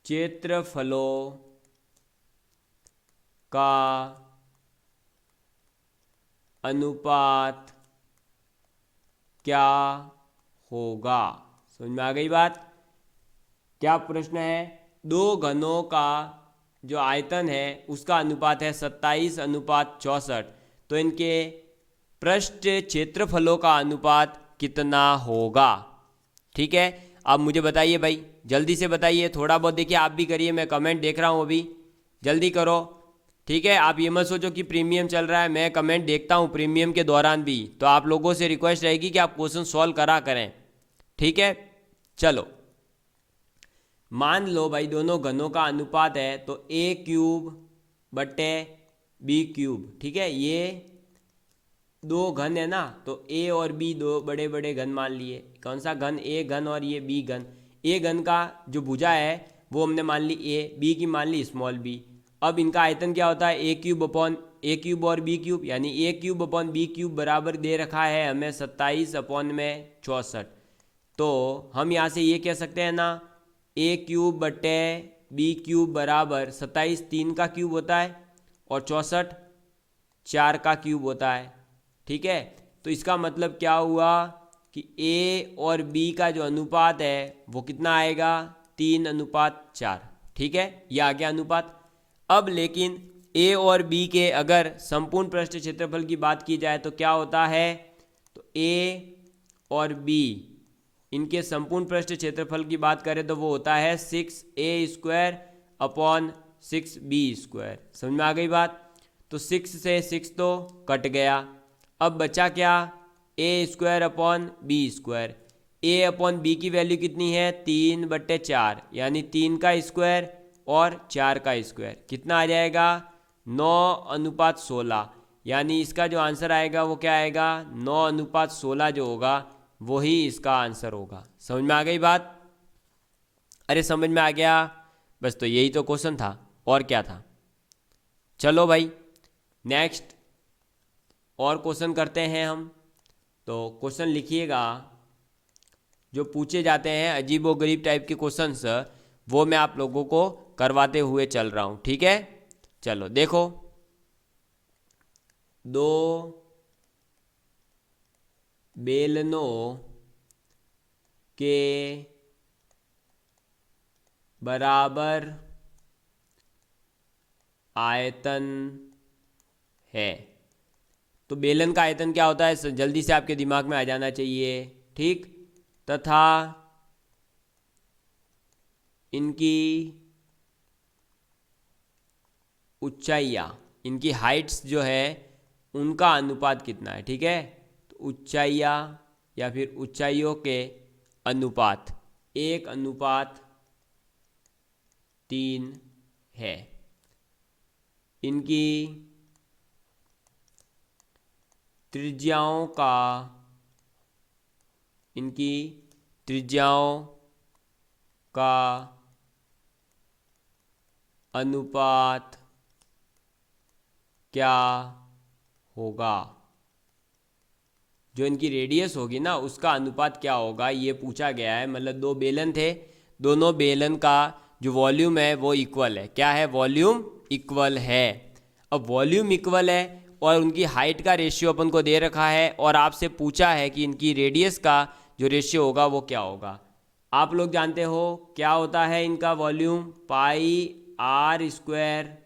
Speaker 1: क्षेत्रफलों का अनुपात क्या होगा। समझ में आ गई बात? क्या प्रश्न है? दो घनों का जो आयतन है उसका अनुपात है 27:64। तो इनके पृष्ठ क्षेत्रफलों का अनुपात कितना होगा। ठीक है, अब मुझे बताइए भाई, जल्दी से बताइए। थोड़ा बहुत देखिए आप भी करिए, मैं कमेंट देख रहा हूँ अभी, जल्दी करो। ठीक है, आप ये मत सोचो कि प्रीमियम चल रहा है, मैं कमेंट देखता हूँ प्रीमियम के दौरान भी। तो आप लोगों से रिक्वेस्ट रहेगी कि आप क्वेश्चन सॉल्व करा करें। ठीक है, चलो मान लो भाई दोनों घनों का अनुपात है तो a³/b³। ठीक है, ये दो घन है ना तो a और b दो बड़े बड़े घन मान लिए। कौन सा घन? a घन और ये b घन। a घन का जो भुजा है वो हमने मान ली a, b की मान ली स्मॉल b। अब इनका आयतन क्या होता है a³ और b³ यानी a³/b³ बराबर दे रखा है हमें 27/64। तो हम यहाँ से ये कह सकते हैं ना a³/b³ बराबर 27 3 का क्यूब होता है और 64 4 का क्यूब होता है। ठीक है, तो इसका मतलब क्या हुआ कि a और b का जो अनुपात है वो कितना आएगा 3:4। ठीक है, ये आ गया अनुपात। अब लेकिन a और b के अगर संपूर्ण पृष्ठ क्षेत्रफल की बात की जाए तो क्या होता है, तो a और b इनके संपूर्ण पृष्ठ क्षेत्रफल की बात करें तो वो होता है 6a²/6b²। समझ में आ गई बात? तो 6 से 6 तो कट गया, अब बचा क्या a²/b²। a/b की वैल्यू कितनी है 3/4 यानी 3 का स्क्वायर और 4 का स्क्वायर। कितना आ जाएगा 9:16। यानी इसका जो आंसर आएगा वो क्या आएगा 9:16 जो होगा वही इसका आंसर होगा। समझ में आ गई बात? अरे समझ में आ गया, बस तो यही तो क्वेश्चन था और क्या था। चलो भाई नेक्स्ट और क्वेश्चन करते हैं हम। तो क्वेश्चन लिखिएगा जो पूछे जाते हैं अजीबोगरीब टाइप के क्वेश्चंस वो मैं आप लोगों को करवाते हुए चल रहा हूँ। ठीक है, चलो देखो दो बेलनों के बराबर आयतन है। तो बेलन का आयतन क्या होता है जल्दी से आपके दिमाग में आ जाना चाहिए। ठीक, तथा इनकी ऊंचाइयाँ, इनकी हाइट्स जो है उनका अनुपात कितना है। ठीक है, तो ऊंचाइयाँ या फिर ऊंचाइयों के अनुपात 1:3 है। इनकी त्रिज्याओं का, इनकी त्रिज्याओं का अनुपात क्या होगा। जो इनकी रेडियस होगी ना उसका अनुपात क्या होगा, ये पूछा गया है। मतलब दो बेलन थे, दोनों बेलन का जो वॉल्यूम है वो इक्वल है। क्या है, वॉल्यूम इक्वल है। अब वॉल्यूम इक्वल है और उनकी हाइट का रेशियो अपन को दे रखा है और आपसे पूछा है कि इनकी रेडियस का जो रेशियो होगा वो क्या होगा। आप लोग जानते हो क्या होता है इनका volume, pi are square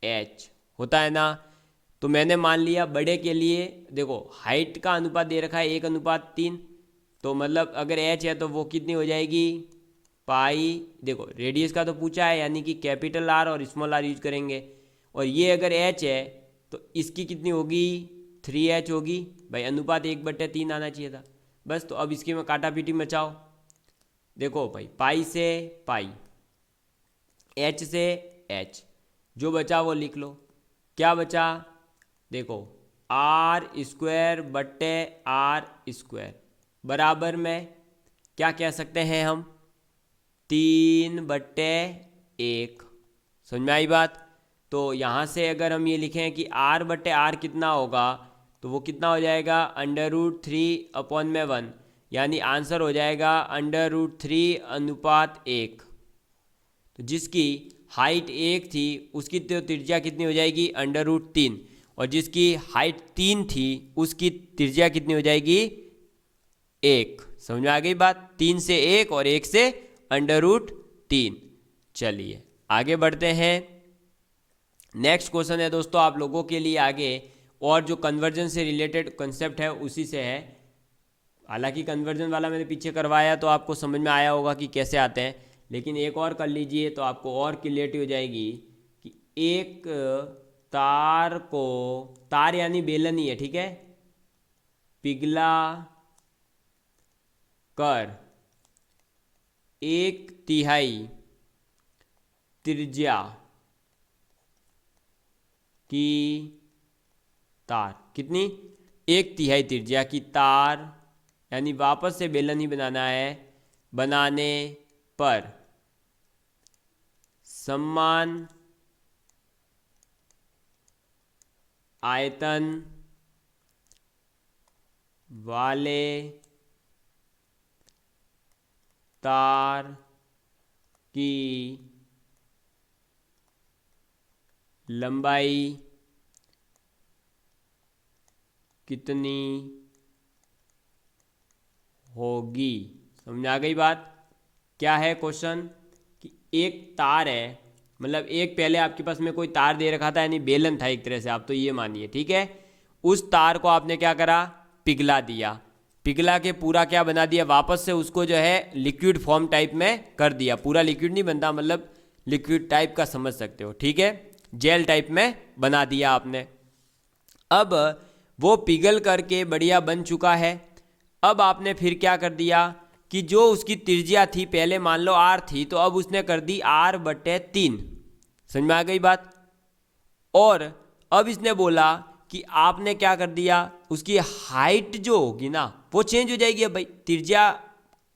Speaker 1: H होता है ना। तो मैंने मान लिया बड़े के लिए, देखो हाइट का अनुपात दे रखा है 1:3, तो मतलब अगर एच है तो वो कितनी हो जाएगी, पाई, देखो रेडियस का तो पूछा है यानी कि कैपिटल आर और स्मॉल आर यूज करेंगे। और ये अगर एच है तो इसकी कितनी होगी, 3h होगी। भाई अनुपात 1/3 आना चाहिए था बस। तो अब इसकी में काटा पीटी मचाओ। देखो भाई पाई से पाई, एच से एच, जो बचा वो लिख लो। क्या बचा, देखो आर स्क्वायर बट्टे आर स्क्वायर बराबर में क्या कह सकते हैं हम, 3/1। समझ में आई बात। तो यहाँ से अगर हम ये लिखें कि आर बट्टे आर कितना होगा तो वो कितना हो जाएगा, √3/1, यानी आंसर हो जाएगा √3:1। तो जिसकी हाइट 1 थी उसकी तो त्रिज्या कितनी हो जाएगी, √3, और जिसकी हाइट 3 थी उसकी त्रिज्या कितनी हो जाएगी, 1। समझ में आ गई बात। 3 से 1 और 1 से √3। चलिए आगे बढ़ते हैं। नेक्स्ट क्वेश्चन है दोस्तों आप लोगों के लिए आगे, और जो कन्वर्जन से रिलेटेड कंसेप्ट है उसी से है। हालांकि कन्वर्जन वाला मैंने पीछे करवाया तो आपको समझ में आया होगा कि कैसे आते हैं, लेकिन एक और कर लीजिए तो आपको और क्लियरिटी हो जाएगी कि एक तार को, तार यानी बेलन ही है, ठीक है, पिघला कर 1/3 त्रिज्या की तार, कितनी, 1/3 त्रिज्या की तार, यानी वापस से बेलन ही बनाना है, बनाने पर समान आयतन वाले तार की लंबाई कितनी होगी। समझ आ गई बात। क्या है क्वेश्चन कि एक तार है, मतलब एक पहले आपके पास में कोई तार दे रखा था, यानी बेलन था एक तरह से, आप तो ये मानिए, ठीक है। उस तार को आपने क्या करा, पिघला दिया, पिघला के पूरा क्या बना दिया, वापस से उसको जो है लिक्विड फॉर्म टाइप में कर दिया। पूरा लिक्विड नहीं बनता, मतलब लिक्विड टाइप का समझ सकते हो, ठीक है, जेल टाइप में बना दिया आपने। अब वो पिघल करके बढ़िया बन चुका है। अब आपने फिर क्या कर दिया कि जो उसकी त्रिज्या थी, पहले मान लो r थी, तो अब उसने कर दी r/3। समझ में आ गई बात। और अब इसने बोला कि आपने क्या कर दिया, उसकी हाइट जो होगी ना वो चेंज हो जाएगी। अब भाई त्रिज्या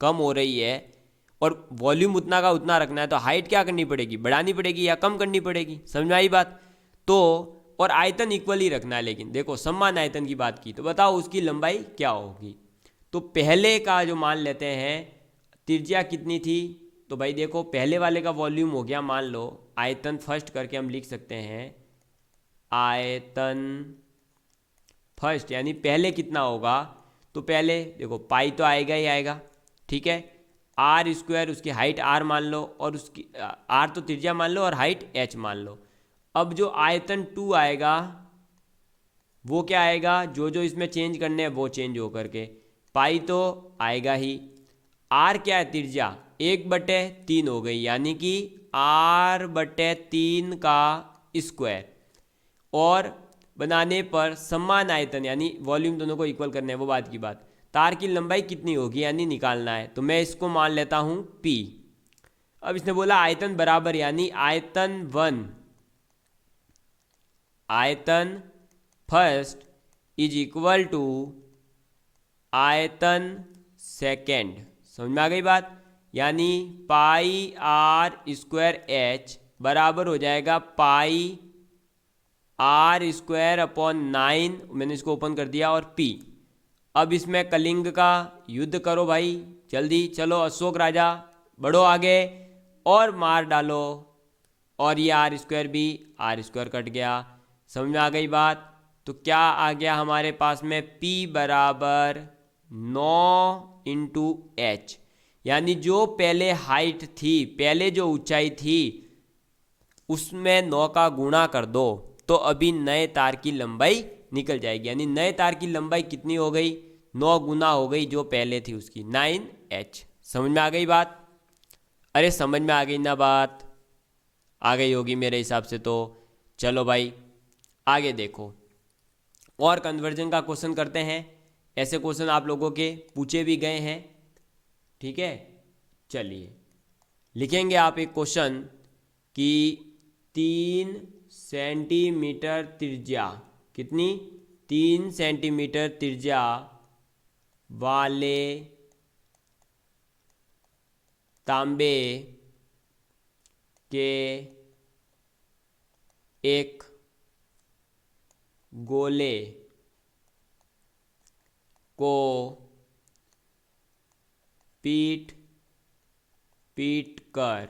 Speaker 1: कम हो रही है और वॉल्यूम उतना का उतना रखना है, तो हाइट क्या करनी पड़ेगी, बढ़ानी पड़ेगी या कम करनी पड़ेगी। समझ में आई बात। तो और आयतन इक्वल ही रखना है, लेकिन देखो समान आयतन की बात की, तो बताओ उसकी लंबाई क्या होगी। तो पहले का जो मान लेते हैं, त्रिज्या कितनी थी, तो भाई देखो पहले वाले का वॉल्यूम हो गया, मान लो आयतन फर्स्ट करके हम लिख सकते हैं, आयतन फर्स्ट यानी पहले कितना होगा, तो पहले देखो पाई तो आएगा ही आएगा, ठीक है, r², उसकी हाइट r मान लो, और उसकी r तो त्रिज्या मान लो और हाइट h मान लो। अब जो आयतन 2 आएगा वो क्या आएगा, जो जो इसमें चेंज करने हैं वो चेंज हो करके, पाई तो आएगा ही, r क्या है, त्रिज्या 1/3 हो गई, यानी कि r/3 का स्क्वायर, और बनाने पर समान आयतन यानी वॉल्यूम दोनों को इक्वल करने हैं, वो बात की बात। तार की लंबाई कितनी होगी यानी निकालना है, तो मैं इसको मान लेता हूँ P। अब इसने बोला आयतन बराबर, यानी आयतन फर्स्ट इज इक्वल टू आयतन सेकेंड। समझ में आ गई बात? यानी पाई आर स्क्वायर एच बराबर हो जाएगा पाई आर स्क्वायर अपॉन 9, मैंने इसको ओपन कर दिया, और पी। अब इसमें कलिंग का युद्ध करो भाई, जल्दी चलो अशोक राजा, बढ़ो आगे और मार डालो, और ये आर स्क्वायर भी आर स्क्वायर कट गया। समझ में आ गई बात? तो क्या आ गया हमारे पास में? P बराबर 9 इंटू एच, यानी जो पहले हाइट थी, पहले जो ऊंचाई थी, उसमें 9 का गुणा कर दो तो अभी नए तार की लंबाई निकल जाएगी। यानी नए तार की लंबाई कितनी हो गई? 9 गुना हो गई जो पहले थी उसकी, 9h। समझ में आ गई बात? अरे समझ में आ गई ना बात? आ गई होगी मेरे हिसाब से। तो चलो भाई आगे देखो, और कन्वर्जन का क्वेश्चन करते हैं। ऐसे क्वेश्चन आप लोगों के पूछे भी गए हैं, ठीक है। चलिए लिखेंगे आप एक क्वेश्चन कि 3 सेंटीमीटर त्रिज्या, कितनी? 3 सेंटीमीटर त्रिज्या वाले तांबे के एक गोले को पीट कर,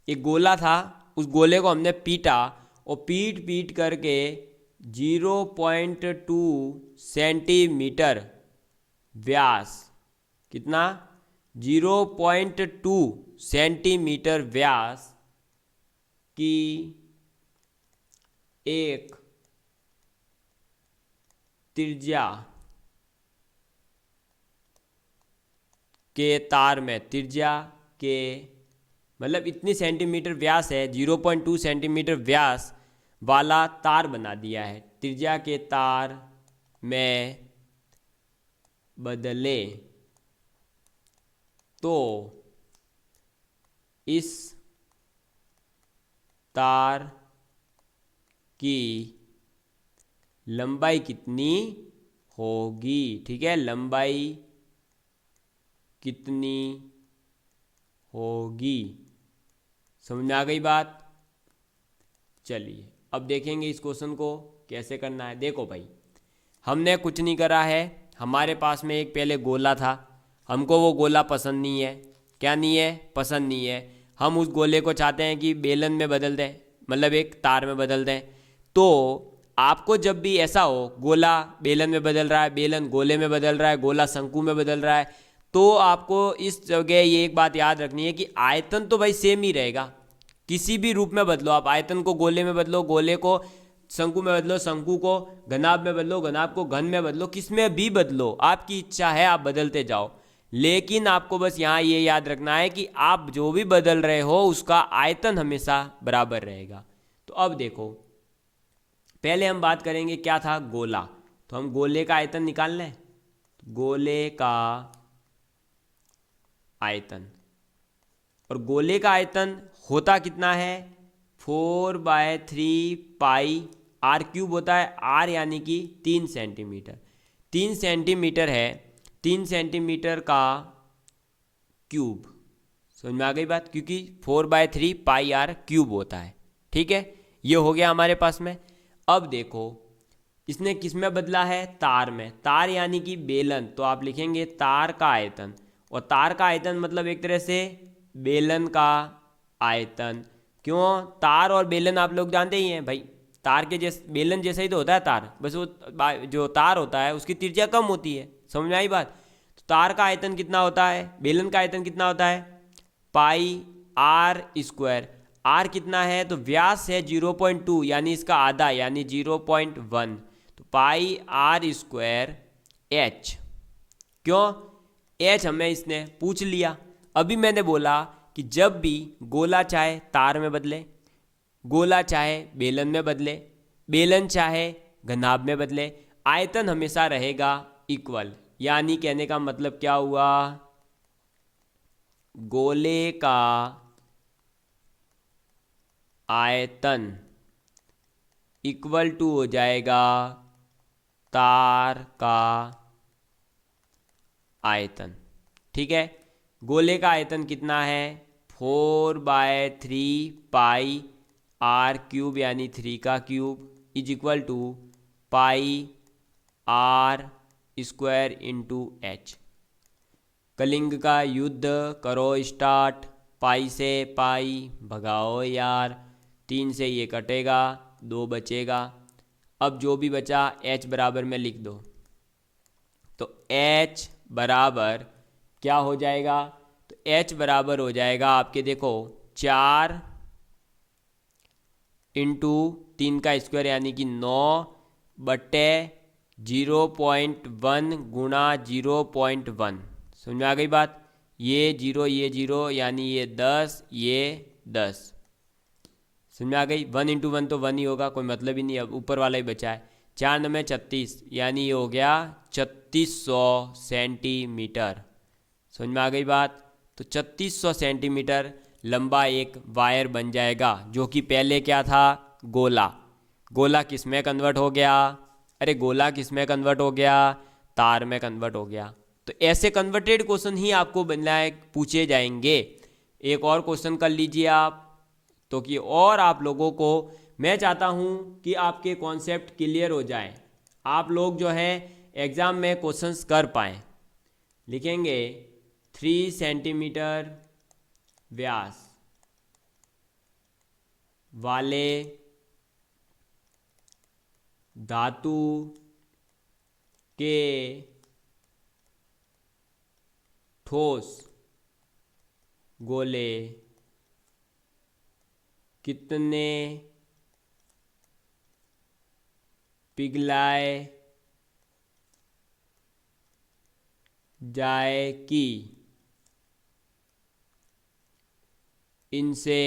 Speaker 1: एक गोला था, उस गोले को हमने पीटा, और पीट करके 0.2 सेंटीमीटर व्यास, कितना? 0.2 सेंटीमीटर व्यास की एक त्रिज्या के तार में, त्रिज्या के मतलब इतनी सेंटीमीटर व्यास है, 0.2 सेंटीमीटर व्यास वाला तार बना दिया है, त्रिज्या के तार में बदले तो इस तार की लंबाई कितनी होगी? ठीक है, लंबाई कितनी होगी? समझ में आ गई बात? चलिए अब देखेंगे इस क्वेश्चन को कैसे करना है। देखो भाई, हमने कुछ नहीं करा है, हमारे पास में एक पहले गोला था, हमको वो गोला पसंद नहीं है। क्या नहीं है? पसंद नहीं है। हम उस गोले को चाहते हैं कि बेलन में बदल दें, मतलब एक तार में बदल दें। तो आपको जब भी ऐसा हो, गोला बेलन में बदल रहा है, बेलन गोले में बदल रहा है, गोला शंकु में बदल रहा है, तो आपको इस जगह ये एक बात याद रखनी है कि आयतन तो भाई सेम ही रहेगा। किसी भी रूप में बदलो आप, आयतन को गोले में बदलो, गोले को शंकु में बदलो, शंकु को घनाभ में बदलो, घनाभ को घन में बदलो, किस में भी बदलो, आपकी इच्छा है, आप बदलते जाओ। लेकिन आपको बस यहाँ ये याद रखना है कि आप जो भी बदल रहे हो उसका आयतन हमेशा बराबर रहेगा। तो अब देखो, पहले हम बात करेंगे क्या था? गोला। तो हम गोले का आयतन निकाल लें। गोले का आयतन, और गोले का आयतन होता कितना है? 4/3 पाई आर क्यूब होता है। आर यानी कि 3 सेंटीमीटर, 3 सेंटीमीटर है, 3 सेंटीमीटर का क्यूब। समझ में आ गई बात? क्योंकि 4/3 पाई आर क्यूब होता है। ठीक है, ये हो गया हमारे पास में। अब देखो इसने किस में बदला है? तार में। तार यानी कि बेलन, तो आप लिखेंगे तार का आयतन, और तार का आयतन मतलब एक तरह से बेलन का आयतन। क्यों? तार और बेलन आप लोग जानते ही हैं भाई, तार के जैसे बेलन जैसा ही तो होता है तार, बस वो जो तार होता है उसकी त्रिज्या कम होती है। समझ में आई बात? तो तार का आयतन कितना होता है? बेलन का आयतन कितना होता है? पाई आर स्क्वायर। आर कितना है? तो व्यास है 0.2, यानी इसका आधा, यानी 0.1। तो पाई आर स्क्वायर एच। क्यों? एच हमें इसने पूछ लिया। अभी मैंने बोला कि जब भी गोला चाहे तार में बदले, गोला चाहे बेलन में बदले, बेलन चाहे घनाभ में बदले, आयतन हमेशा रहेगा इक्वल। यानी कहने का मतलब क्या हुआ? गोले का आयतन इक्वल टू हो जाएगा तार का आयतन। ठीक है, गोले का आयतन कितना है? 4/3 पाई r³ यानी 3 का cube is equal to πr² into h। Kalinga का युद्ध करो स्टार्ट। पाई से पाई भगाओ यार, 3 से ये कटेगा, 2 बचेगा। अब जो भी बचा h बराबर में लिख दो। तो h बराबर क्या हो जाएगा? तो h बराबर हो जाएगा आपके, देखो 4 इंटू 3 का स्क्वायर यानी कि 9/0.1 गुणा 0.1। समझ में आ गई बात? ये 0 ये 0 यानी ये 10 ये 10। समझ में आ गई? 1 इंटू 1 तो 1 ही होगा, कोई मतलब ही नहीं, अब ऊपर वाला ही बचा है। 4 9 36 यानी ये हो गया 3600 सेंटीमीटर। समझ में आ गई बात? तो 3600 सेंटीमीटर लंबा एक वायर बन जाएगा, जो कि पहले क्या था? गोला। गोला किस में कन्वर्ट हो गया? अरे गोला किस में कन्वर्ट हो गया? तार में कन्वर्ट हो गया। तो ऐसे कन्वर्टेड क्वेश्चन ही आपको बनाए पूछे जाएंगे। एक और क्वेश्चन कर लीजिए आप, तो कि और आप लोगों को मैं चाहता हूं कि आपके कॉन्सेप्ट क्लियर हो जाए, आप लोग जो है एग्ज़ाम में क्वेश्चंस कर पाएँ। लिखेंगे 3 सेंटीमीटर व्यास वाले धातु के ठोस गोले कितने पिघलाए जाए कि इनसे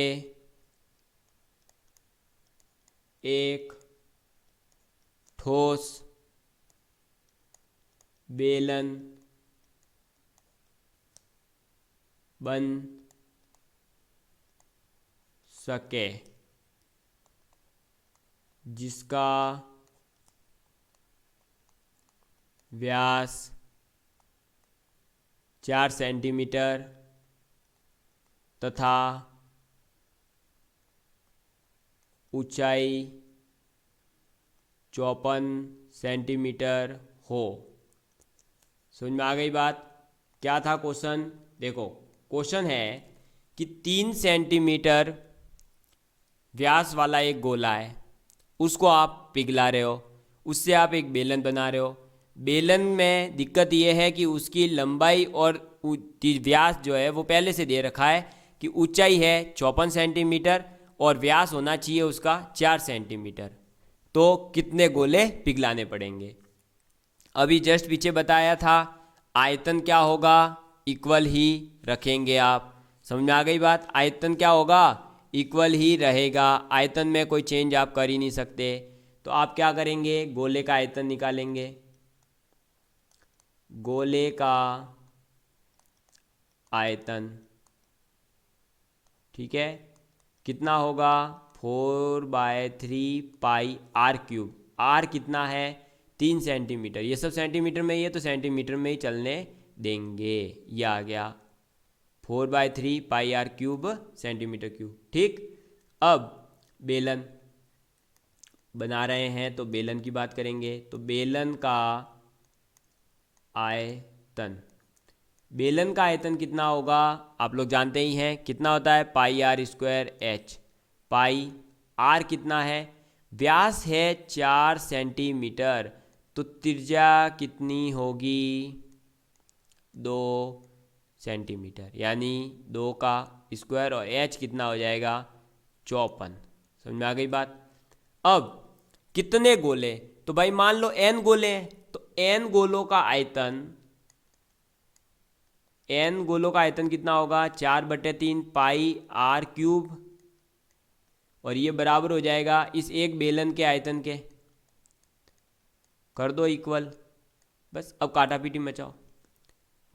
Speaker 1: एक ठोस बेलन बन सके, जिसका व्यास 4 सेंटीमीटर तथा ऊंचाई 54 सेंटीमीटर हो। समझ में आ गई बात? क्या था क्वेश्चन? देखो क्वेश्चन है कि 3 सेंटीमीटर व्यास वाला एक गोला है, उसको आप पिघला रहे हो, उससे आप एक बेलन बना रहे हो। बेलन में दिक्कत ये है कि उसकी लंबाई और व्यास जो है वो पहले से दे रखा है कि ऊंचाई है 54 सेंटीमीटर और व्यास होना चाहिए उसका 4 सेंटीमीटर। तो कितने गोले पिघलाने पड़ेंगे? अभी जस्ट पीछे बताया था, आयतन क्या होगा? इक्वल ही रखेंगे आप। समझ में आ गई बात? आयतन क्या होगा? इक्वल ही रहेगा। आयतन में कोई चेंज आप कर ही नहीं सकते। तो आप क्या करेंगे? गोले का आयतन निकालेंगे। गोले का आयतन, ठीक है, कितना होगा? 4/3 पाई r³। r कितना है? 3 सेंटीमीटर। ये सब सेंटीमीटर में ही है तो सेंटीमीटर में ही चलने देंगे। ये आ गया 4/3 पाई r³ सेंटीमीटर क्यूब। ठीक, अब बेलन बना रहे हैं तो बेलन की बात करेंगे। तो बेलन का आयतन, बेलन का आयतन कितना होगा? आप लोग जानते ही हैं कितना होता है? πr²h। पाई r कितना है? व्यास है 4 सेंटीमीटर, तो त्रिज्या कितनी होगी? 2 सेंटीमीटर, यानी 2 का स्क्वायर, और h कितना हो जाएगा? 54। समझ में आ गई बात? अब कितने गोले? तो भाई मान लो n गोले हैं, तो n गोलों का आयतन, n गोलों का आयतन कितना होगा? 4/3 पाई r³, और ये बराबर हो जाएगा इस एक बेलन के आयतन के। कर दो इक्वल, बस। अब काटा पीटी मचाओ,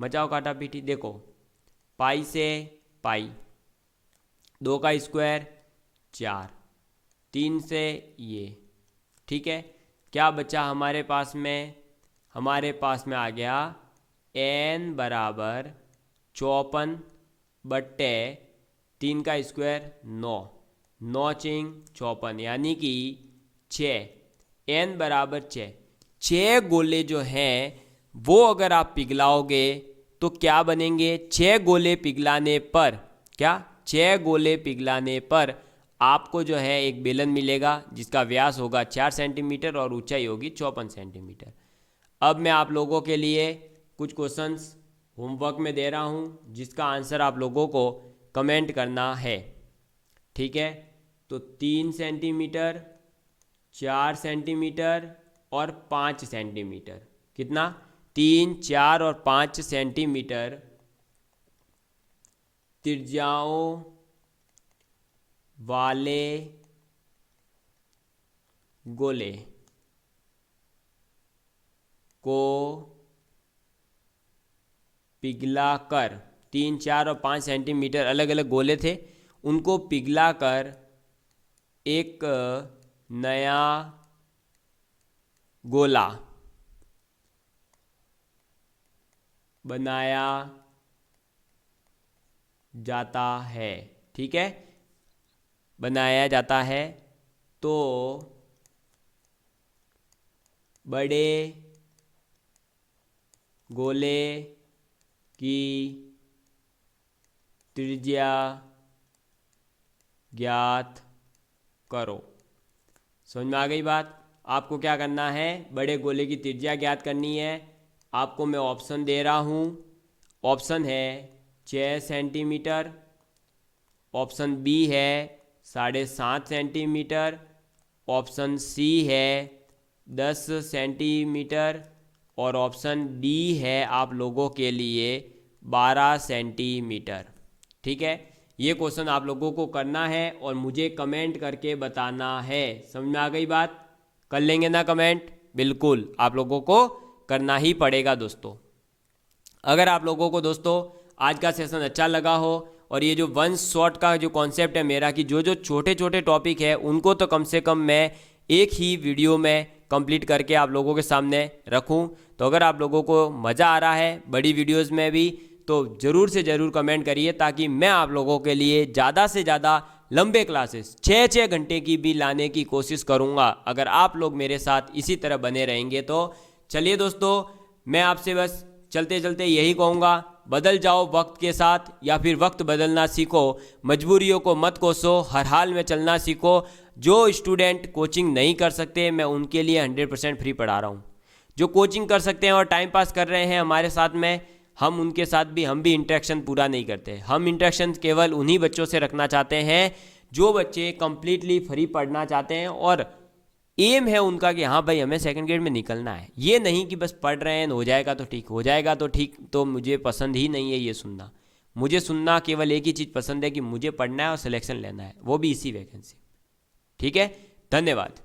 Speaker 1: मचाओ काटा पीटी। देखो पाई से पाई, 2 का स्क्वायर 4, 3 से ये, ठीक है, क्या बचा हमारे पास में? हमारे पास में आ गया n बराबर 54 बट्टे 3 का स्क्वायर 9, 9 चिंग 54 यानी कि 6, n बराबर 6। 6 गोले जो हैं वो अगर आप पिघलाओगे तो क्या बनेंगे? 6 गोले पिघलाने पर क्या? 6 गोले पिघलाने पर आपको जो है एक बेलन मिलेगा जिसका व्यास होगा 4 सेंटीमीटर और ऊंचाई होगी 54 सेंटीमीटर। अब मैं आप लोगों के लिए कुछ क्वेश्चंस होमवर्क में दे रहा हूं जिसका आंसर आप लोगों को कमेंट करना है, ठीक है? तो 3 सेंटीमीटर, 4 सेंटीमीटर और 5 सेंटीमीटर, कितना? 3, 4 और 5 सेंटीमीटर त्रिज्याओं वाले गोले को पिघलाकर, 3, 4 और 5 सेंटीमीटर अलग अलग गोले थे, उनको पिघलाकर एक नया गोला बनाया जाता है, ठीक है? बनाया जाता है तो बड़े गोले की त्रिज्या ज्ञात करो। समझ में आ गई बात? आपको क्या करना है? बड़े गोले की त्रिज्या ज्ञात करनी है। आपको मैं ऑप्शन दे रहा हूँ। ऑप्शन है 6 सेंटीमीटर, ऑप्शन बी है 7.5 सेंटीमीटर, ऑप्शन सी है 10 सेंटीमीटर और ऑप्शन डी है आप लोगों के लिए 12 सेंटीमीटर, ठीक है? ये क्वेश्चन आप लोगों को करना है और मुझे कमेंट करके बताना है। समझ में आ गई बात? कर लेंगे ना कमेंट? बिल्कुल, आप लोगों को करना ही पड़ेगा दोस्तों। अगर आप लोगों को दोस्तों आज का सेशन अच्छा लगा हो और ये जो वन शॉट का जो कॉन्सेप्ट है मेरा कि जो जो छोटे छोटे टॉपिक है उनको तो कम से कम मैं एक ही वीडियो में कंप्लीट करके आप लोगों के सामने रखूं, तो अगर आप लोगों को मज़ा आ रहा है बड़ी वीडियोस में भी तो ज़रूर से ज़रूर कमेंट करिए ताकि मैं आप लोगों के लिए ज़्यादा से ज़्यादा लंबे क्लासेस 6-6 घंटे की भी लाने की कोशिश करूँगा। अगर आप लोग मेरे साथ इसी तरह बने रहेंगे तो चलिए दोस्तों, मैं आपसे बस चलते चलते यही कहूँगा, बदल जाओ वक्त के साथ या फिर वक्त बदलना सीखो, मजबूरियों को मत कोसो, हर हाल में चलना सीखो। जो स्टूडेंट कोचिंग नहीं कर सकते मैं उनके लिए 100% फ्री पढ़ा रहा हूँ। जो कोचिंग कर सकते हैं और टाइम पास कर रहे हैं हमारे साथ में, हम उनके साथ भी हम भी इंटरेक्शन पूरा नहीं करते। हम इंटरेक्शन केवल उन्हीं बच्चों से रखना चाहते हैं जो बच्चे कंप्लीटली फ्री पढ़ना चाहते हैं और एम है उनका कि हाँ भाई हमें सेकंड ग्रेड में निकलना है। ये नहीं कि बस पढ़ रहे हैं हो जाएगा तो ठीक, हो जाएगा तो ठीक, तो मुझे पसंद ही नहीं है ये सुनना। मुझे सुनना केवल एक ही चीज़ पसंद है कि मुझे पढ़ना है और सिलेक्शन लेना है, वो भी इसी वैकेंसी। ठीक है, धन्यवाद।